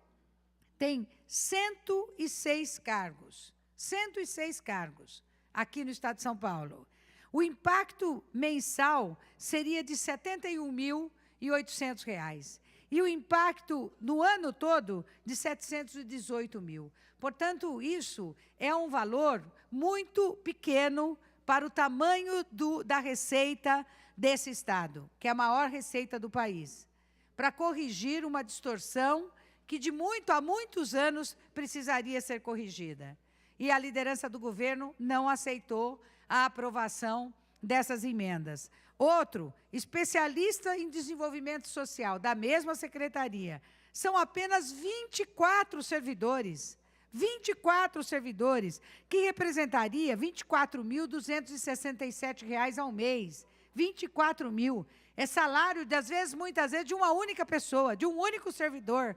tem 106 cargos. 106 cargos aqui no Estado de São Paulo. O impacto mensal seria de R$ 71.800. e o impacto no ano todo de 718 mil. Portanto, isso é um valor muito pequeno para o tamanho da receita desse Estado, que é a maior receita do país, para corrigir uma distorção que há muitos anos precisaria ser corrigida. E a liderança do governo não aceitou a aprovação dessas emendas. Outro, especialista em desenvolvimento social, da mesma secretaria, são apenas 24 servidores. 24 servidores, que representaria R$ 24.267 ao mês. 24 mil. É salário, muitas vezes, de uma única pessoa, de um único servidor.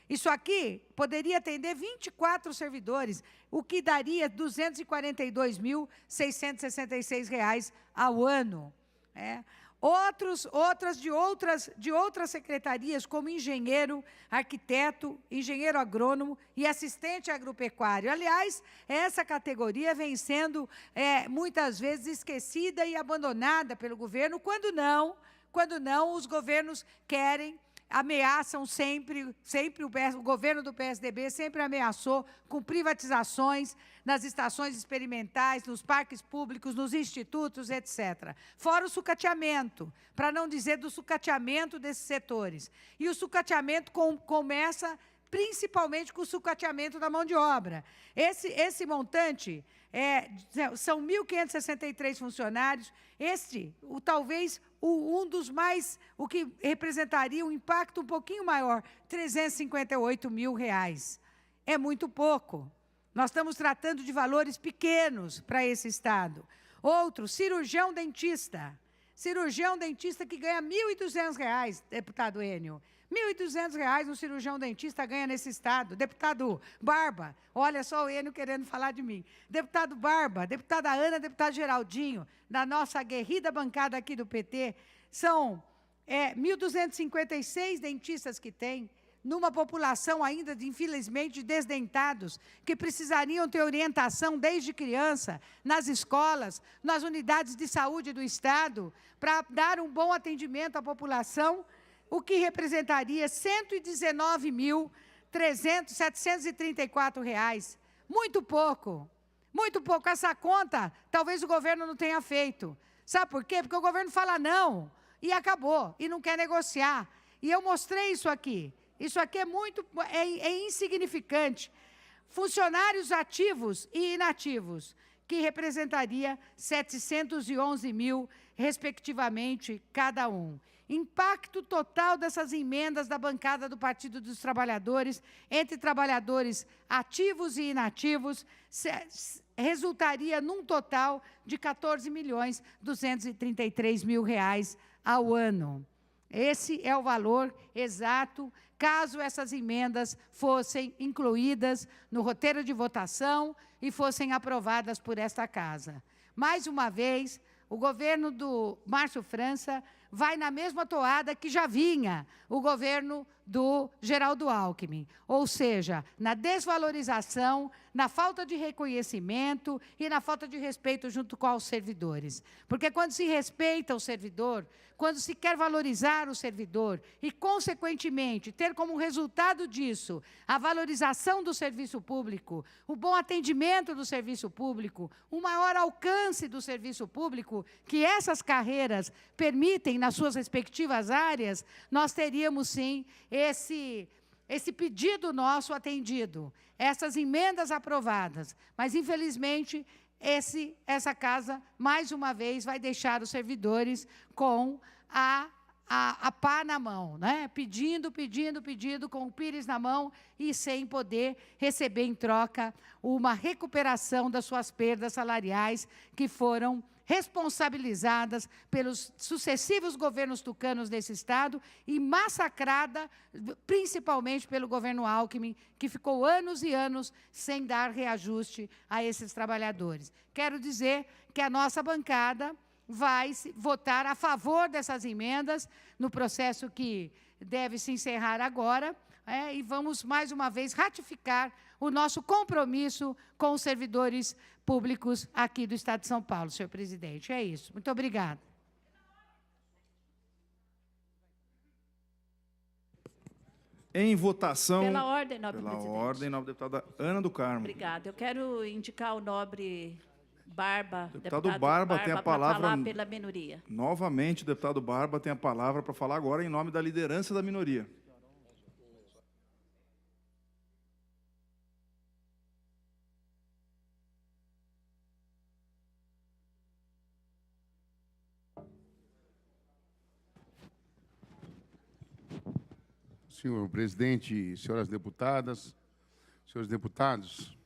Isso aqui poderia atender 24 servidores, o que daria R$ 242.666 ao ano. Outras secretarias, como engenheiro, arquiteto, engenheiro agrônomo e assistente agropecuário. Aliás, essa categoria vem sendo muitas vezes esquecida e abandonada pelo governo, quando não os governos ameaçam sempre o governo do PSDB sempre ameaçou com privatizações nas estações experimentais, nos parques públicos, nos institutos, etc. Fora o sucateamento, para não dizer do sucateamento desses setores. E o sucateamento começa principalmente com o sucateamento da mão de obra. Esse montante são 1.563 funcionários. Talvez um dos mais, o que representaria um impacto um pouquinho maior, R$ 358 mil. É muito pouco. Nós estamos tratando de valores pequenos para esse Estado. Outro, cirurgião dentista. Cirurgião dentista que ganha R$ 1.200, deputado Enio. R$ 1.200 um cirurgião dentista ganha nesse Estado. Deputado Barba, olha só o Enio querendo falar de mim. Deputado Barba, deputada Ana, deputado Geraldinho, da nossa aguerrida bancada aqui do PT, são 1.256 dentistas que tem, numa população ainda, infelizmente, de desdentados, que precisariam ter orientação desde criança, nas escolas, nas unidades de saúde do Estado, para dar um bom atendimento à população, o que representaria R$ 119.734. Muito pouco. Muito pouco. Essa conta, talvez o governo não tenha feito. Sabe por quê? Porque o governo fala não, e acabou, e não quer negociar. E eu mostrei isso aqui. Isso aqui é insignificante. Funcionários ativos e inativos, que representaria 711 mil, respectivamente, cada um. Impacto total dessas emendas da bancada do Partido dos Trabalhadores, entre trabalhadores ativos e inativos, resultaria num total de R$ 14.233.000 ao ano. Esse é o valor exato, caso essas emendas fossem incluídas no roteiro de votação e fossem aprovadas por esta Casa. Mais uma vez, o governo do Márcio França vai na mesma toada que já vinha o governo do Geraldo Alckmin, ou seja, na desvalorização, na falta de reconhecimento e na falta de respeito junto com os servidores. Porque quando se respeita o servidor, quando se quer valorizar o servidor e, consequentemente, ter como resultado disso a valorização do serviço público, o bom atendimento do serviço público, o maior alcance do serviço público, que essas carreiras permitem nas suas respectivas áreas, nós teríamos, sim, esse pedido nosso atendido, essas emendas aprovadas. Mas, infelizmente, essa Casa, mais uma vez, vai deixar os servidores com a pá na mão, né? Pedindo, com o pires na mão e sem poder receber em troca uma recuperação das suas perdas salariais que foram responsabilizadas pelos sucessivos governos tucanos desse Estado e massacrada principalmente pelo governo Alckmin, que ficou anos e anos sem dar reajuste a esses trabalhadores. Quero dizer que a nossa bancada vai votar a favor dessas emendas no processo que deve se encerrar agora, e vamos, mais uma vez, ratificar o nosso compromisso com os servidores públicos aqui do Estado de São Paulo, senhor presidente. É isso. Muito obrigada. Em votação. Pela ordem, nobre Pela presidente. ordem, nobre deputada Ana do Carmo. Obrigada. Eu quero indicar o nobre Barba, Deputado Barba tem a palavra. para falar pela minoria. Novamente, o deputado Barba tem a palavra para falar agora em nome da liderança da minoria. Senhor presidente, senhoras deputadas, senhores deputados,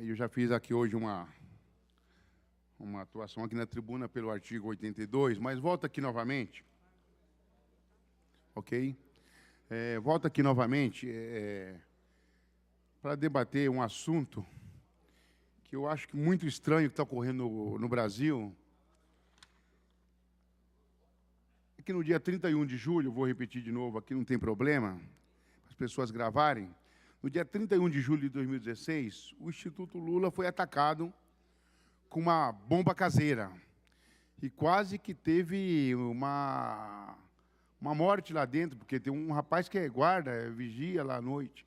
eu já fiz aqui hoje uma atuação aqui na tribuna pelo artigo 82, mas volto aqui novamente, ok? Volto aqui novamente para debater um assunto que eu acho que muito estranho que está ocorrendo no Brasil. Que no dia 31 de julho, vou repetir de novo aqui, não tem problema, as pessoas gravarem, no dia 31 de julho de 2016, o Instituto Lula foi atacado com uma bomba caseira e quase que teve uma morte lá dentro, porque tem um rapaz que é guarda, vigia lá à noite.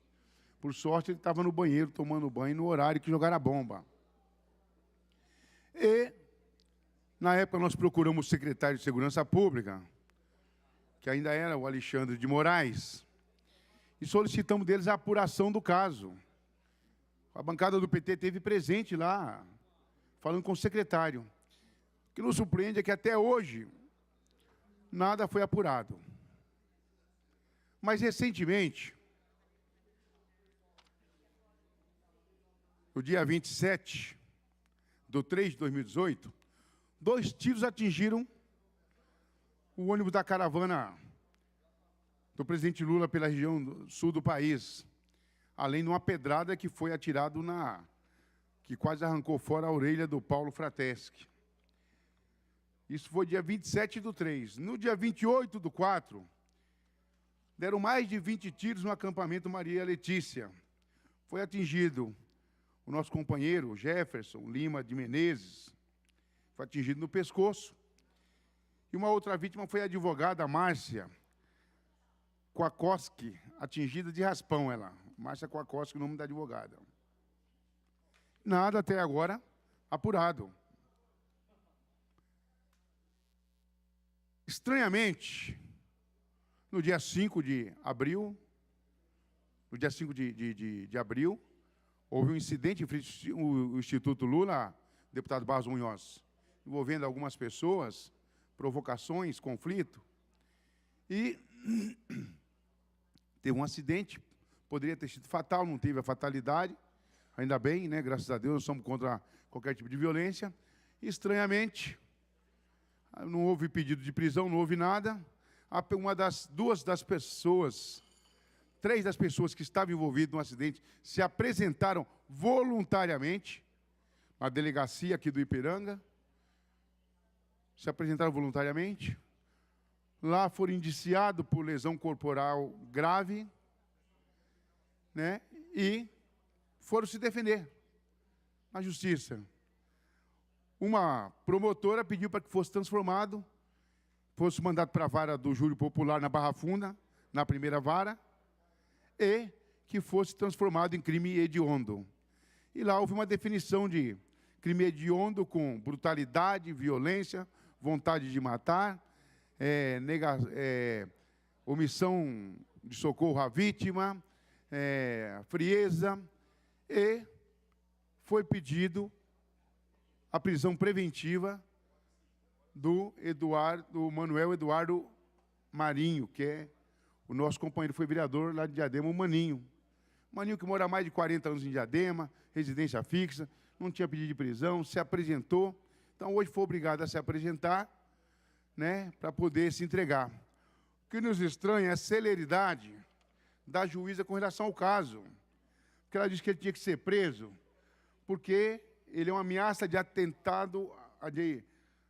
Por sorte, ele estava no banheiro tomando banho no horário que jogaram a bomba. E, na época, nós procuramos o secretário de Segurança Pública, que ainda era o Alexandre de Moraes, e solicitamos deles a apuração do caso. A bancada do PT esteve presente lá, falando com o secretário. O que nos surpreende é que até hoje nada foi apurado. Mas recentemente, no dia 27/3/2018, 2 tiros atingiram o ônibus da caravana do presidente Lula pela região sul do país, além de uma pedrada que foi atirado que quase arrancou fora a orelha do Paulo Frateschi. Isso foi dia 27/3. No dia 28/4, deram mais de 20 tiros no acampamento Maria Letícia. Foi atingido o nosso companheiro Jefferson Lima de Menezes, foi atingido no pescoço. E uma outra vítima foi a advogada Márcia Kwiatkowski, atingida de raspão, ela. Márcia Kwiatkowski, o nome da advogada. Nada até agora apurado. Estranhamente, no dia 5 de abril, houve um incidente em frente ao Instituto Lula, deputado Barros Munhoz, envolvendo algumas pessoas, provocações, conflito, e teve um acidente, poderia ter sido fatal, não teve a fatalidade, ainda bem, né, graças a Deus, nós somos contra qualquer tipo de violência. Estranhamente, não houve pedido de prisão, não houve nada. Três das pessoas que estavam envolvidas no acidente se apresentaram voluntariamente na delegacia aqui do Ipiranga, se apresentaram voluntariamente. Lá foram indiciados por lesão corporal grave, né, e foram se defender na justiça. Uma promotora pediu para que fosse transformado, fosse mandado para a vara do júri popular na Barra Funda, na primeira vara, e que fosse transformado em crime hediondo. E lá houve uma definição de crime hediondo com brutalidade, violência, vontade de matar, omissão de socorro à vítima, frieza, e foi pedido a prisão preventiva do Manuel Eduardo Marinho, que é o nosso companheiro, foi vereador lá de Diadema, o Maninho. Maninho que mora há mais de 40 anos em Diadema, residência fixa, não tinha pedido de prisão, se apresentou. Então, hoje foi obrigado a se apresentar, né, para poder se entregar. O que nos estranha é a celeridade da juíza com relação ao caso. Porque ela disse que ele tinha que ser preso, porque ele é uma ameaça de atentado,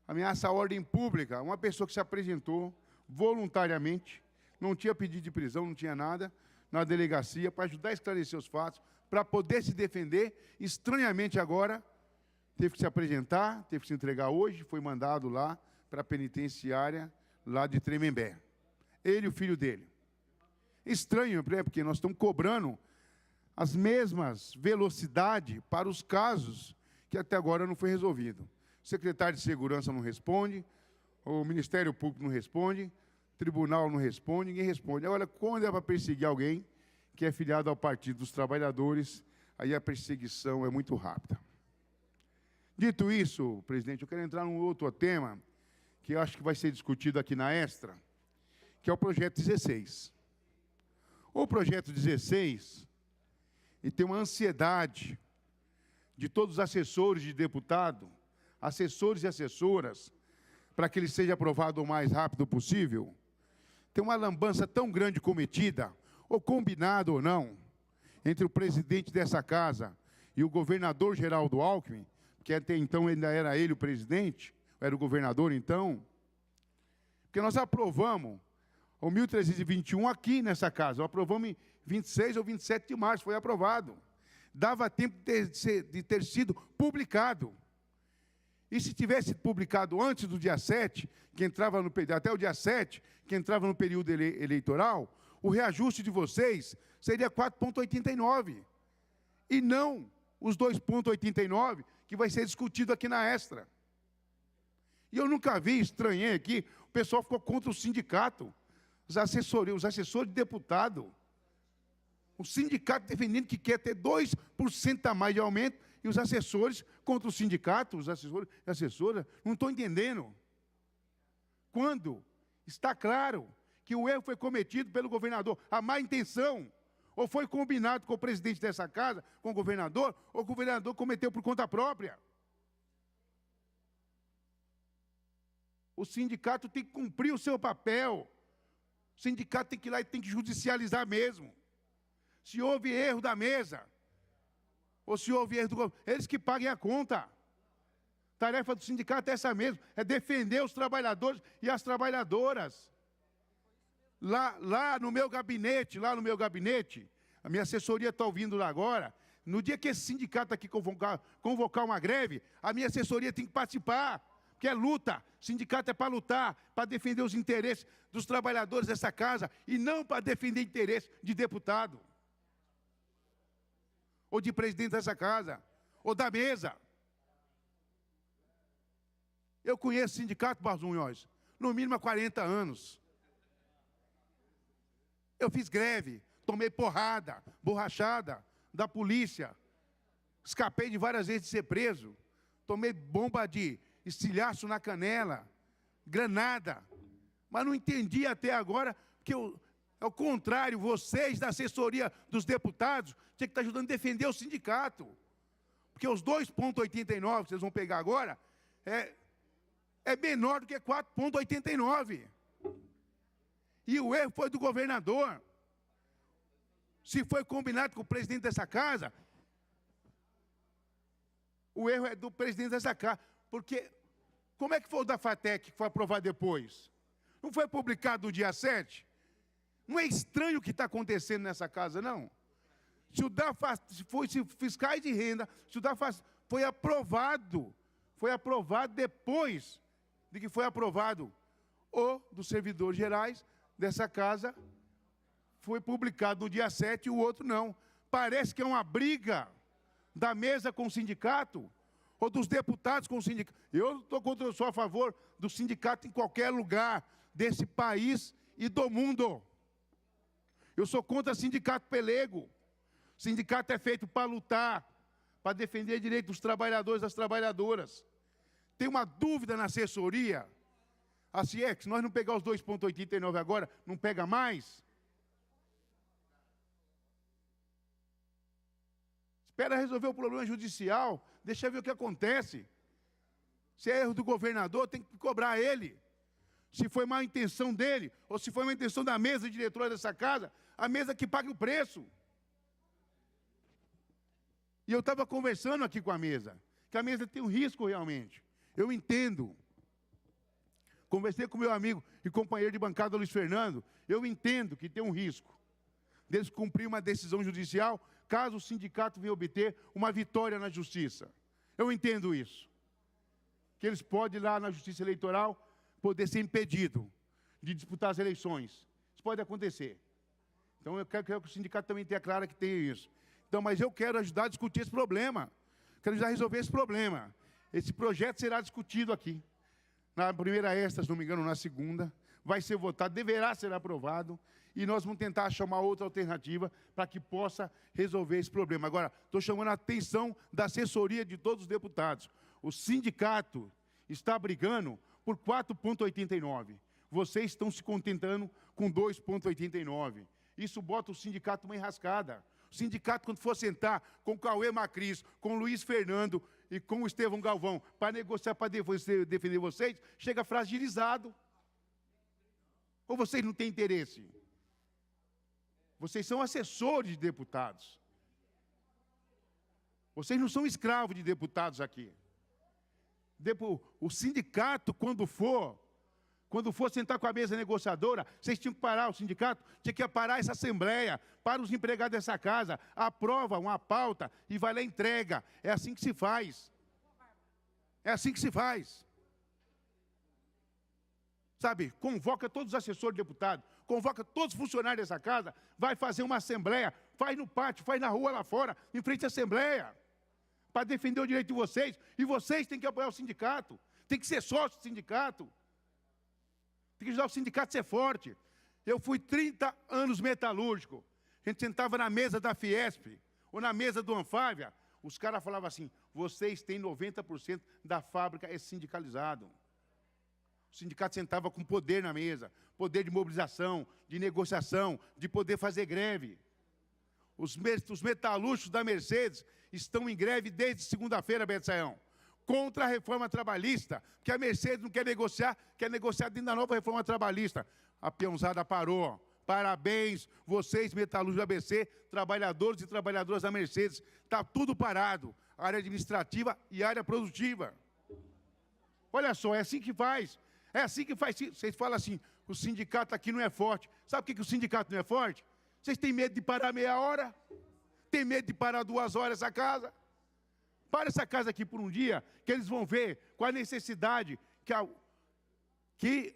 ameaça à ordem pública. Uma pessoa que se apresentou voluntariamente, não tinha pedido de prisão, não tinha nada, na delegacia, para ajudar a esclarecer os fatos, para poder se defender. Estranhamente agora, teve que se apresentar, teve que se entregar hoje, foi mandado lá para a penitenciária, lá de Tremembé. Ele e o filho dele. Estranho, né? Porque nós estamos cobrando as mesmas velocidades para os casos que até agora não foi resolvido. O secretário de Segurança não responde, o Ministério Público não responde, o Tribunal não responde, ninguém responde. Agora, quando é para perseguir alguém que é filiado ao Partido dos Trabalhadores, aí a perseguição é muito rápida. Dito isso, presidente, eu quero entrar num outro tema que eu acho que vai ser discutido aqui na Extra, que é o projeto 16. O projeto 16, ele tem uma ansiedade de todos os assessores de deputado, assessores e assessoras, para que ele seja aprovado o mais rápido possível. Tem uma lambança tão grande cometida, ou combinado ou não, entre o presidente dessa casa e o governador Geraldo Alckmin, que até então ainda era ele o presidente, era o governador então, porque nós aprovamos o 1321 aqui nessa casa, aprovamos em 26 ou 27 de março, foi aprovado. Dava tempo de ter sido publicado. E se tivesse publicado antes do dia 7, que entrava no até o dia 7, que entrava no período eleitoral, o reajuste de vocês seria 4,89. E não os 2,89 que vai ser discutido aqui na Extra. E eu nunca vi, estranhei aqui, o pessoal ficou contra o sindicato, os assessores de deputado. O sindicato defendendo que quer ter 2% a mais de aumento, e os assessores contra o sindicato, os assessores e assessoras, não estou entendendo. Quando está claro que o erro foi cometido pelo governador, a má intenção, ou foi combinado com o presidente dessa casa, com o governador, ou o governador cometeu por conta própria. O sindicato tem que cumprir o seu papel. O sindicato tem que ir lá e tem que judicializar mesmo. Se houve erro da mesa, ou se houve erro do governo, eles que paguem a conta. A tarefa do sindicato é essa mesmo, é defender os trabalhadores e as trabalhadoras. Lá no meu gabinete, a minha assessoria está ouvindo lá agora, no dia que esse sindicato aqui convocar uma greve, a minha assessoria tem que participar, porque é luta. O sindicato é para lutar, para defender os interesses dos trabalhadores dessa casa, e não para defender interesses de deputado, ou de presidente dessa casa, ou da mesa. Eu conheço o sindicato, Barzunhões, no mínimo há 40 anos. Eu fiz greve, tomei porrada, borrachada da polícia, escapei de várias vezes de ser preso, tomei bomba de estilhaço na canela, granada, mas não entendi até agora que ao contrário, vocês da assessoria dos deputados tinham que estar ajudando a defender o sindicato, porque os 2,89 que vocês vão pegar agora é menor do que 4,89. E o erro foi do governador. Se foi combinado com o presidente dessa casa, o erro é do presidente dessa casa. Porque, como é que foi o da FATEC, que foi aprovado depois? Não foi publicado no dia 7? Não é estranho o que está acontecendo nessa casa, não? Se o se fiscais de renda, se o DAFAS foi aprovado depois de que foi aprovado o dos servidores gerais dessa casa, foi publicado no dia 7 e o outro não. Parece que é uma briga da mesa com o sindicato, ou dos deputados com o sindicato. Eu sou a favor do sindicato em qualquer lugar desse país e do mundo. Eu sou contra sindicato pelego. O sindicato é feito para lutar, para defender o direito dos trabalhadores e das trabalhadoras. Tem uma dúvida na assessoria? A CIEX, nós não pegar os 2,89 agora, não pega mais? Espera resolver o problema judicial, deixa ver o que acontece. Se é erro do governador, tem que cobrar ele. Se foi má intenção dele, ou se foi má intenção da mesa diretora dessa casa, a mesa que pague o preço. E eu estava conversando aqui com a mesa, que a mesa tem um risco realmente. Eu entendo. Conversei com meu amigo e companheiro de bancada, Luiz Fernando, eu entendo que tem um risco deles cumprir uma decisão judicial, caso o sindicato venha obter uma vitória na justiça. Eu entendo isso. Que eles podem ir lá na justiça eleitoral, poder ser impedido de disputar as eleições. Isso pode acontecer. Então, eu quero que o sindicato também tenha claro que tem isso. Então, mas eu quero ajudar a discutir esse problema. Quero ajudar a resolver esse problema. Esse projeto será discutido aqui. Na primeira esta, se não me engano, na segunda, vai ser votado, deverá ser aprovado, e nós vamos tentar achar uma outra alternativa para que possa resolver esse problema. Agora, estou chamando a atenção da assessoria de todos os deputados. O sindicato está brigando por 4,89. Vocês estão se contentando com 2,89. Isso bota o sindicato numa enrascada. O sindicato, quando for sentar com o Cauê Macris, com o Luiz Fernando e com o Estevão Galvão para negociar, para defender vocês, chega fragilizado. Ou vocês não têm interesse? Vocês são assessores de deputados. Vocês não são escravos de deputados aqui. O sindicato, quando for sentar com a mesa negociadora, vocês tinham que parar, o sindicato tinha que parar essa assembleia, para os empregados dessa casa, aprova uma pauta e vai lá e entrega. É assim que se faz. É assim que se faz. Sabe, convoca todos os assessores de deputado, convoca todos os funcionários dessa casa, vai fazer uma assembleia, faz no pátio, faz na rua lá fora, em frente à assembleia, para defender o direito de vocês, e vocês têm que apoiar o sindicato, tem que ser sócio do sindicato, tem que ajudar o sindicato a ser forte. Eu fui 30 anos metalúrgico, a gente sentava na mesa da Fiesp, ou na mesa do Anfávia, os caras falavam assim, vocês têm 90% da fábrica é sindicalizado. O sindicato sentava com poder na mesa, poder de mobilização, de negociação, de poder fazer greve. Os metalúrgicos da Mercedes estão em greve desde segunda-feira, Beto Sayão, contra a reforma trabalhista, porque a Mercedes não quer negociar dentro da nova reforma trabalhista. A peãozada parou. Parabéns, vocês, metalúrgicos do ABC, trabalhadores e trabalhadoras da Mercedes. Está tudo parado, área administrativa e área produtiva. Olha só, é assim que faz. É assim que faz. Vocês falam assim, o sindicato aqui não é forte. Sabe por que o sindicato não é forte? Vocês têm medo de parar meia hora? Tem medo de parar 2 horas essa casa? Para essa casa aqui por um dia, que eles vão ver qual a necessidade que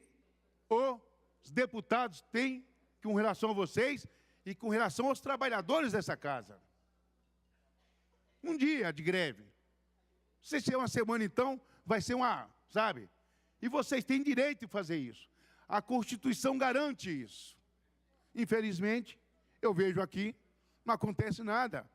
os deputados têm com relação a vocês e com relação aos trabalhadores dessa casa. Um dia de greve. Se ser uma semana, então, vai ser sabe? E vocês têm direito de fazer isso. A Constituição garante isso. Infelizmente, eu vejo aqui, não acontece nada.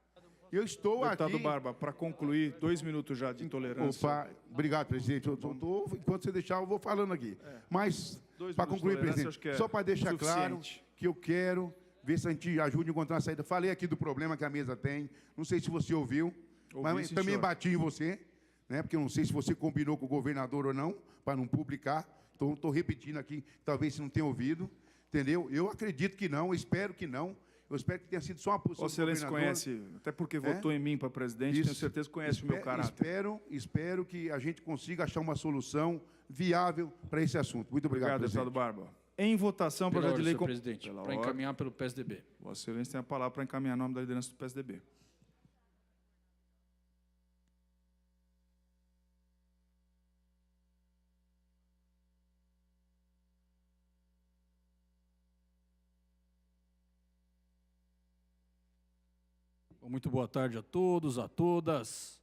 Eu estou Deputado aqui... Barba, para concluir, 2 minutos já de tolerância. Opa, obrigado, presidente. Enquanto você deixar, eu vou falando aqui. Mas, para concluir, presidente, só para deixar claro que eu quero ver se a gente ajuda a encontrar uma saída. Falei aqui do problema que a mesa tem. Não sei se você ouviu, mas sim, também senhor. bati em você, né? Porque eu não sei se você combinou com o governador ou não, para não publicar. Então, estou repetindo aqui, talvez você não tenha ouvido. Entendeu? Eu acredito que não, espero que não. Eu espero que tenha sido só uma posição do Excelência governador. conhece, até porque votou em mim para presidente, tenho certeza que conhece o meu caráter. Espero que a gente consiga achar uma solução viável para esse assunto. Muito obrigado, Deputado presidente. Barba. Em votação, projeto de lei... Senhor presidente, para encaminhar pelo PSDB. Vossa Excelência tem a palavra para encaminhar o nome da liderança do PSDB. Muito boa tarde a todos, a todas.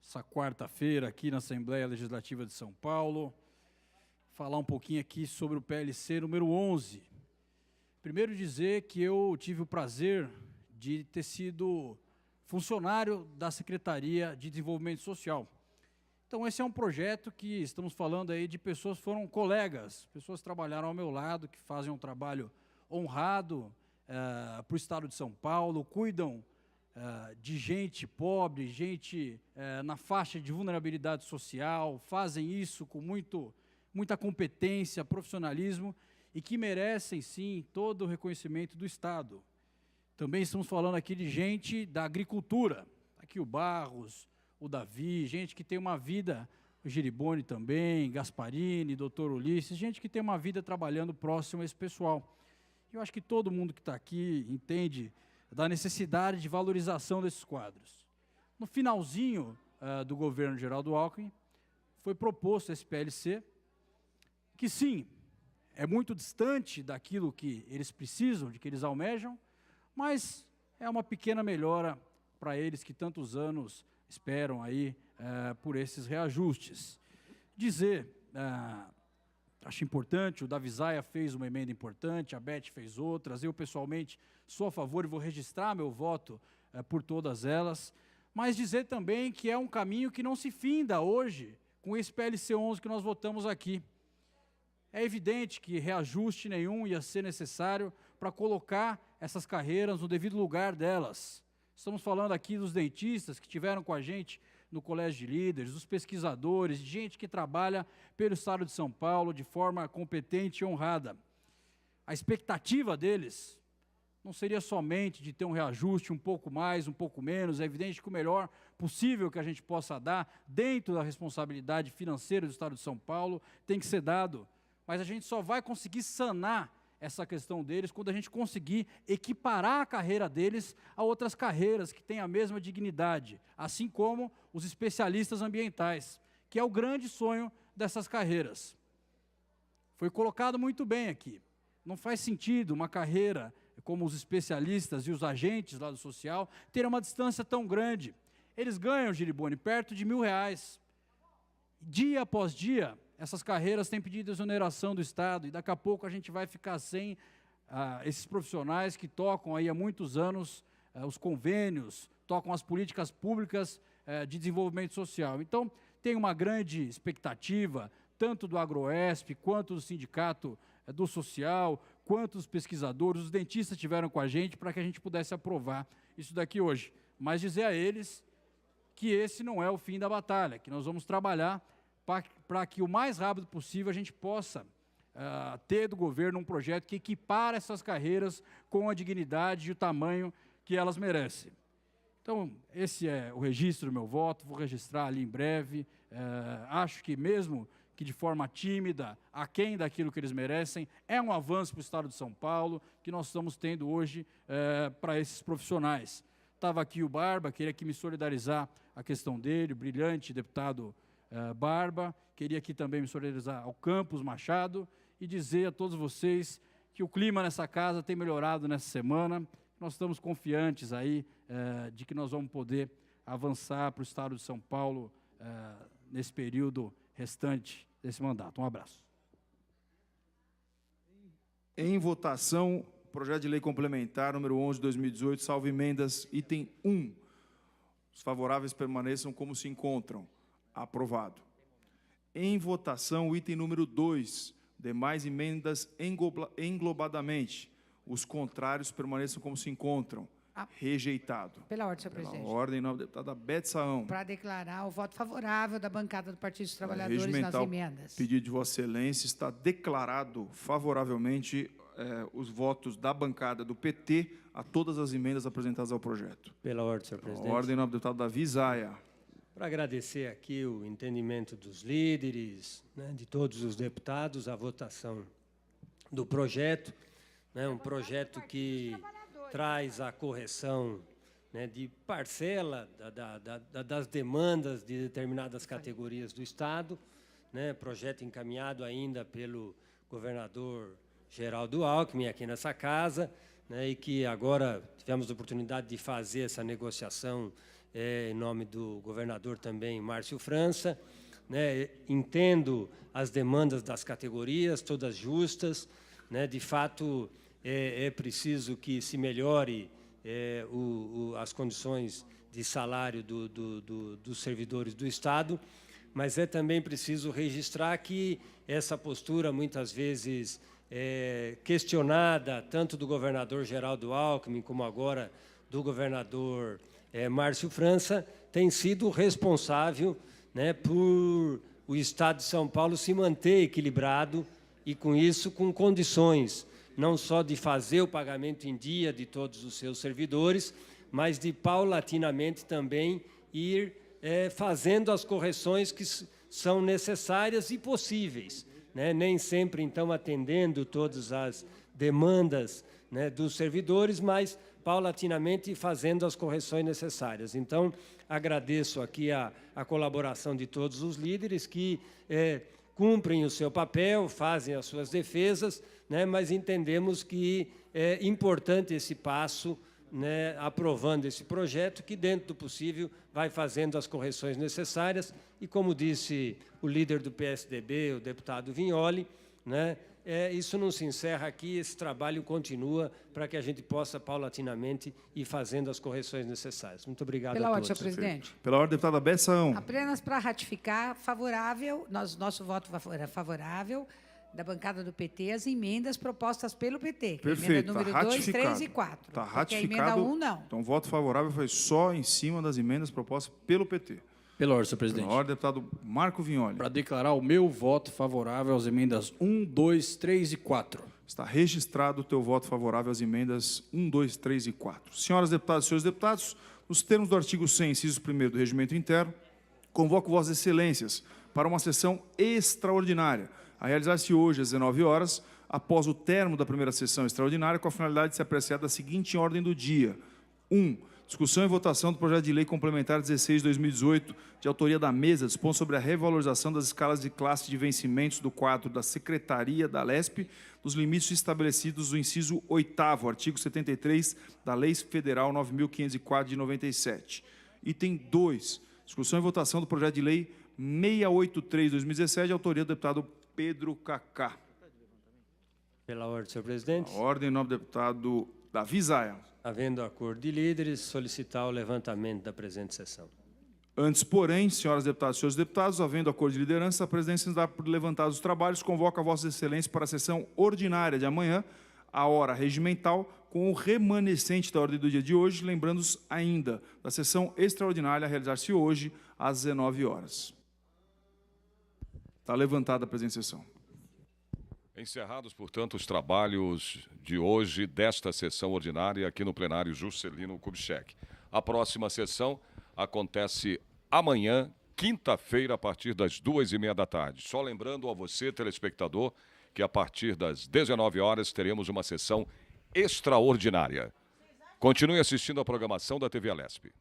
Essa quarta-feira aqui na Assembleia Legislativa de São Paulo, falar um pouquinho aqui sobre o PLC número 11. Primeiro dizer que eu tive o prazer de ter sido funcionário da Secretaria de Desenvolvimento Social. Então esse é um projeto que estamos falando aí de pessoas que foram colegas, pessoas que trabalharam ao meu lado, que fazem um trabalho honrado para o Estado de São Paulo, cuidam de gente pobre, gente na faixa de vulnerabilidade social, fazem isso com muita competência, profissionalismo e que merecem, sim, todo o reconhecimento do Estado. Também estamos falando aqui de gente da agricultura, aqui o Barros, o Davi, gente que tem uma vida, o Giribone também, Gasparini, doutor Ulisses, gente que tem uma vida trabalhando próximo a esse pessoal. Eu acho que todo mundo que está aqui entende da necessidade de valorização desses quadros. No finalzinho do governo Geraldo Alckmin, foi proposto esse PLC, que sim, é muito distante daquilo que eles precisam, de que eles almejam, mas é uma pequena melhora para eles que tantos anos esperam aí por esses reajustes. Dizer, acho importante, o Davisaia fez uma emenda importante, a Beth fez outras, eu pessoalmente sou a favor e vou registrar meu voto por todas elas, mas dizer também que é um caminho que não se finda hoje com esse PLC 11 que nós votamos aqui. É evidente que reajuste nenhum ia ser necessário para colocar essas carreiras no devido lugar delas. Estamos falando aqui dos dentistas que estiveram com a gente no Colégio de Líderes, dos pesquisadores, de gente que trabalha pelo Estado de São Paulo de forma competente e honrada. A expectativa deles não seria somente de ter um reajuste um pouco mais, um pouco menos. É evidente que o melhor possível que a gente possa dar dentro da responsabilidade financeira do Estado de São Paulo tem que ser dado. Mas a gente só vai conseguir sanar essa questão deles quando a gente conseguir equiparar a carreira deles a outras carreiras que têm a mesma dignidade, assim como os especialistas ambientais, que é o grande sonho dessas carreiras. Foi colocado muito bem aqui. Não faz sentido uma carreira como os especialistas e os agentes lá do social ter uma distância tão grande. Eles ganham, Giribone, perto de R$1.000. Dia após dia, essas carreiras têm pedido exoneração do Estado e daqui a pouco a gente vai ficar sem esses profissionais que tocam aí há muitos anos os convênios, tocam as políticas públicas de desenvolvimento social. Então, tem uma grande expectativa, tanto do Agroesp, quanto do Sindicato do Social, quanto dos pesquisadores, os dentistas estiveram com a gente para que a gente pudesse aprovar isso daqui hoje. Mas dizer a eles que esse não é o fim da batalha, que nós vamos trabalhar para que o mais rápido possível a gente possa ter do governo um projeto que equipara essas carreiras com a dignidade e o tamanho que elas merecem. Então, esse é o registro do meu voto, vou registrar ali em breve. Acho que mesmo que de forma tímida, aquém daquilo que eles merecem, é um avanço para o Estado de São Paulo que nós estamos tendo hoje para esses profissionais. Estava aqui o Barba, queria aqui me solidarizar a questão dele, o brilhante deputado Barba, queria aqui também me solidarizar ao Campos Machado e dizer a todos vocês que o clima nessa casa tem melhorado nessa semana, nós estamos confiantes aí de que nós vamos poder avançar para o Estado de São Paulo nesse período restante desse mandato. Um abraço. Em votação, projeto de lei complementar número 11 de 2018, salvo emendas, item 1. Os favoráveis permaneçam como se encontram. Aprovado. Em votação, o item número 2. Demais emendas englobadamente. Os contrários permaneçam como se encontram. Rejeitado. Pela ordem, senhor presidente. Pela ordem, em nome da deputada Beth Saão. Para declarar o voto favorável da bancada do Partido dos Trabalhadores nas emendas. Pedido de Vossa Excelência, está declarado favoravelmente os votos da bancada do PT a todas as emendas apresentadas ao projeto. Pela ordem, senhor presidente. Pela ordem, em nome do deputado Davisaia. Para agradecer aqui o entendimento dos líderes, né, de todos os deputados, a votação do projeto, né, um projeto que traz a correção, né, de parcela das demandas de determinadas categorias do Estado, né, projeto encaminhado ainda pelo governador Geraldo Alckmin aqui nessa casa, né, e que agora tivemos a oportunidade de fazer essa negociação em nome do governador também, Márcio França, né, entendo as demandas das categorias, todas justas, né, de fato é preciso que se melhore as condições de salário dos servidores do Estado, mas é também preciso registrar que essa postura muitas vezes questionada, tanto do governador Geraldo Alckmin, como agora do governador Márcio França, tem sido responsável, né, por o Estado de São Paulo se manter equilibrado e, com isso, com condições não só de fazer o pagamento em dia de todos os seus servidores, mas de, paulatinamente, também ir fazendo as correções que são necessárias e possíveis, né? Nem sempre, então, atendendo todas as demandas, né, dos servidores, mas paulatinamente fazendo as correções necessárias. Então, agradeço aqui a colaboração de todos os líderes que cumprem o seu papel, fazem as suas defesas, né, mas entendemos que é importante esse passo, né, aprovando esse projeto, que, dentro do possível, vai fazendo as correções necessárias. E, como disse o líder do PSDB, o deputado Vignoli, né, isso não se encerra aqui, esse trabalho continua para que a gente possa, paulatinamente, ir fazendo as correções necessárias. Muito obrigado Pela a ordem, todos. senhor presidente. Pela ordem, deputada Beth Saão. Apenas para ratificar, favorável, nosso voto era favorável da bancada do PT, as emendas propostas pelo PT. Que é a Perfeito, emenda está número 2, ratificado. 3 e 4. Está Porque ratificado. a emenda 1, não. Então, o voto favorável foi só em cima das emendas propostas pelo PT. Pela ordem, senhor presidente. Pela ordem, deputado Marco Vignoli. Para declarar o meu voto favorável às emendas 1, 2, 3 e 4. Está registrado o teu voto favorável às emendas 1, 2, 3 e 4. Senhoras deputadas e senhores deputados, nos termos do artigo 100, inciso 1º do Regimento Interno, convoco Vossas Excelências para uma sessão extraordinária, a realizar-se hoje às 19 horas, após o término da primeira sessão extraordinária, com a finalidade de se apreciar da seguinte ordem do dia. 1. Discussão e votação do projeto de lei complementar 16/2018, de autoria da mesa, dispõe sobre a revalorização das escalas de classe de vencimentos do quadro da Secretaria da LESP, dos limites estabelecidos no inciso 8º, artigo 73 da Lei Federal 9.504 de 97. Item 2. Discussão e votação do projeto de lei 683/2017, de autoria do deputado Pedro Cacá. Pela ordem, senhor presidente. A ordem em nome do deputado Davi Zaia. Havendo acordo de líderes, solicitar o levantamento da presente sessão. Antes, porém, senhoras deputadas e senhores deputados, havendo acordo de liderança, a presidência nos dá por levantados os trabalhos, convoca Vossas Excelências para a sessão ordinária de amanhã, a hora regimental, com o remanescente da ordem do dia de hoje, lembrando-os ainda da sessão extraordinária a realizar-se hoje, às 19 horas. Está levantada a presente sessão. Encerrados, portanto, os trabalhos de hoje desta sessão ordinária aqui no plenário Juscelino Kubitschek. A próxima sessão acontece amanhã, quinta-feira, a partir das 2h30 da tarde. Só lembrando a você, telespectador, que a partir das 19 horas teremos uma sessão extraordinária. Continue assistindo a programação da TV Alesp.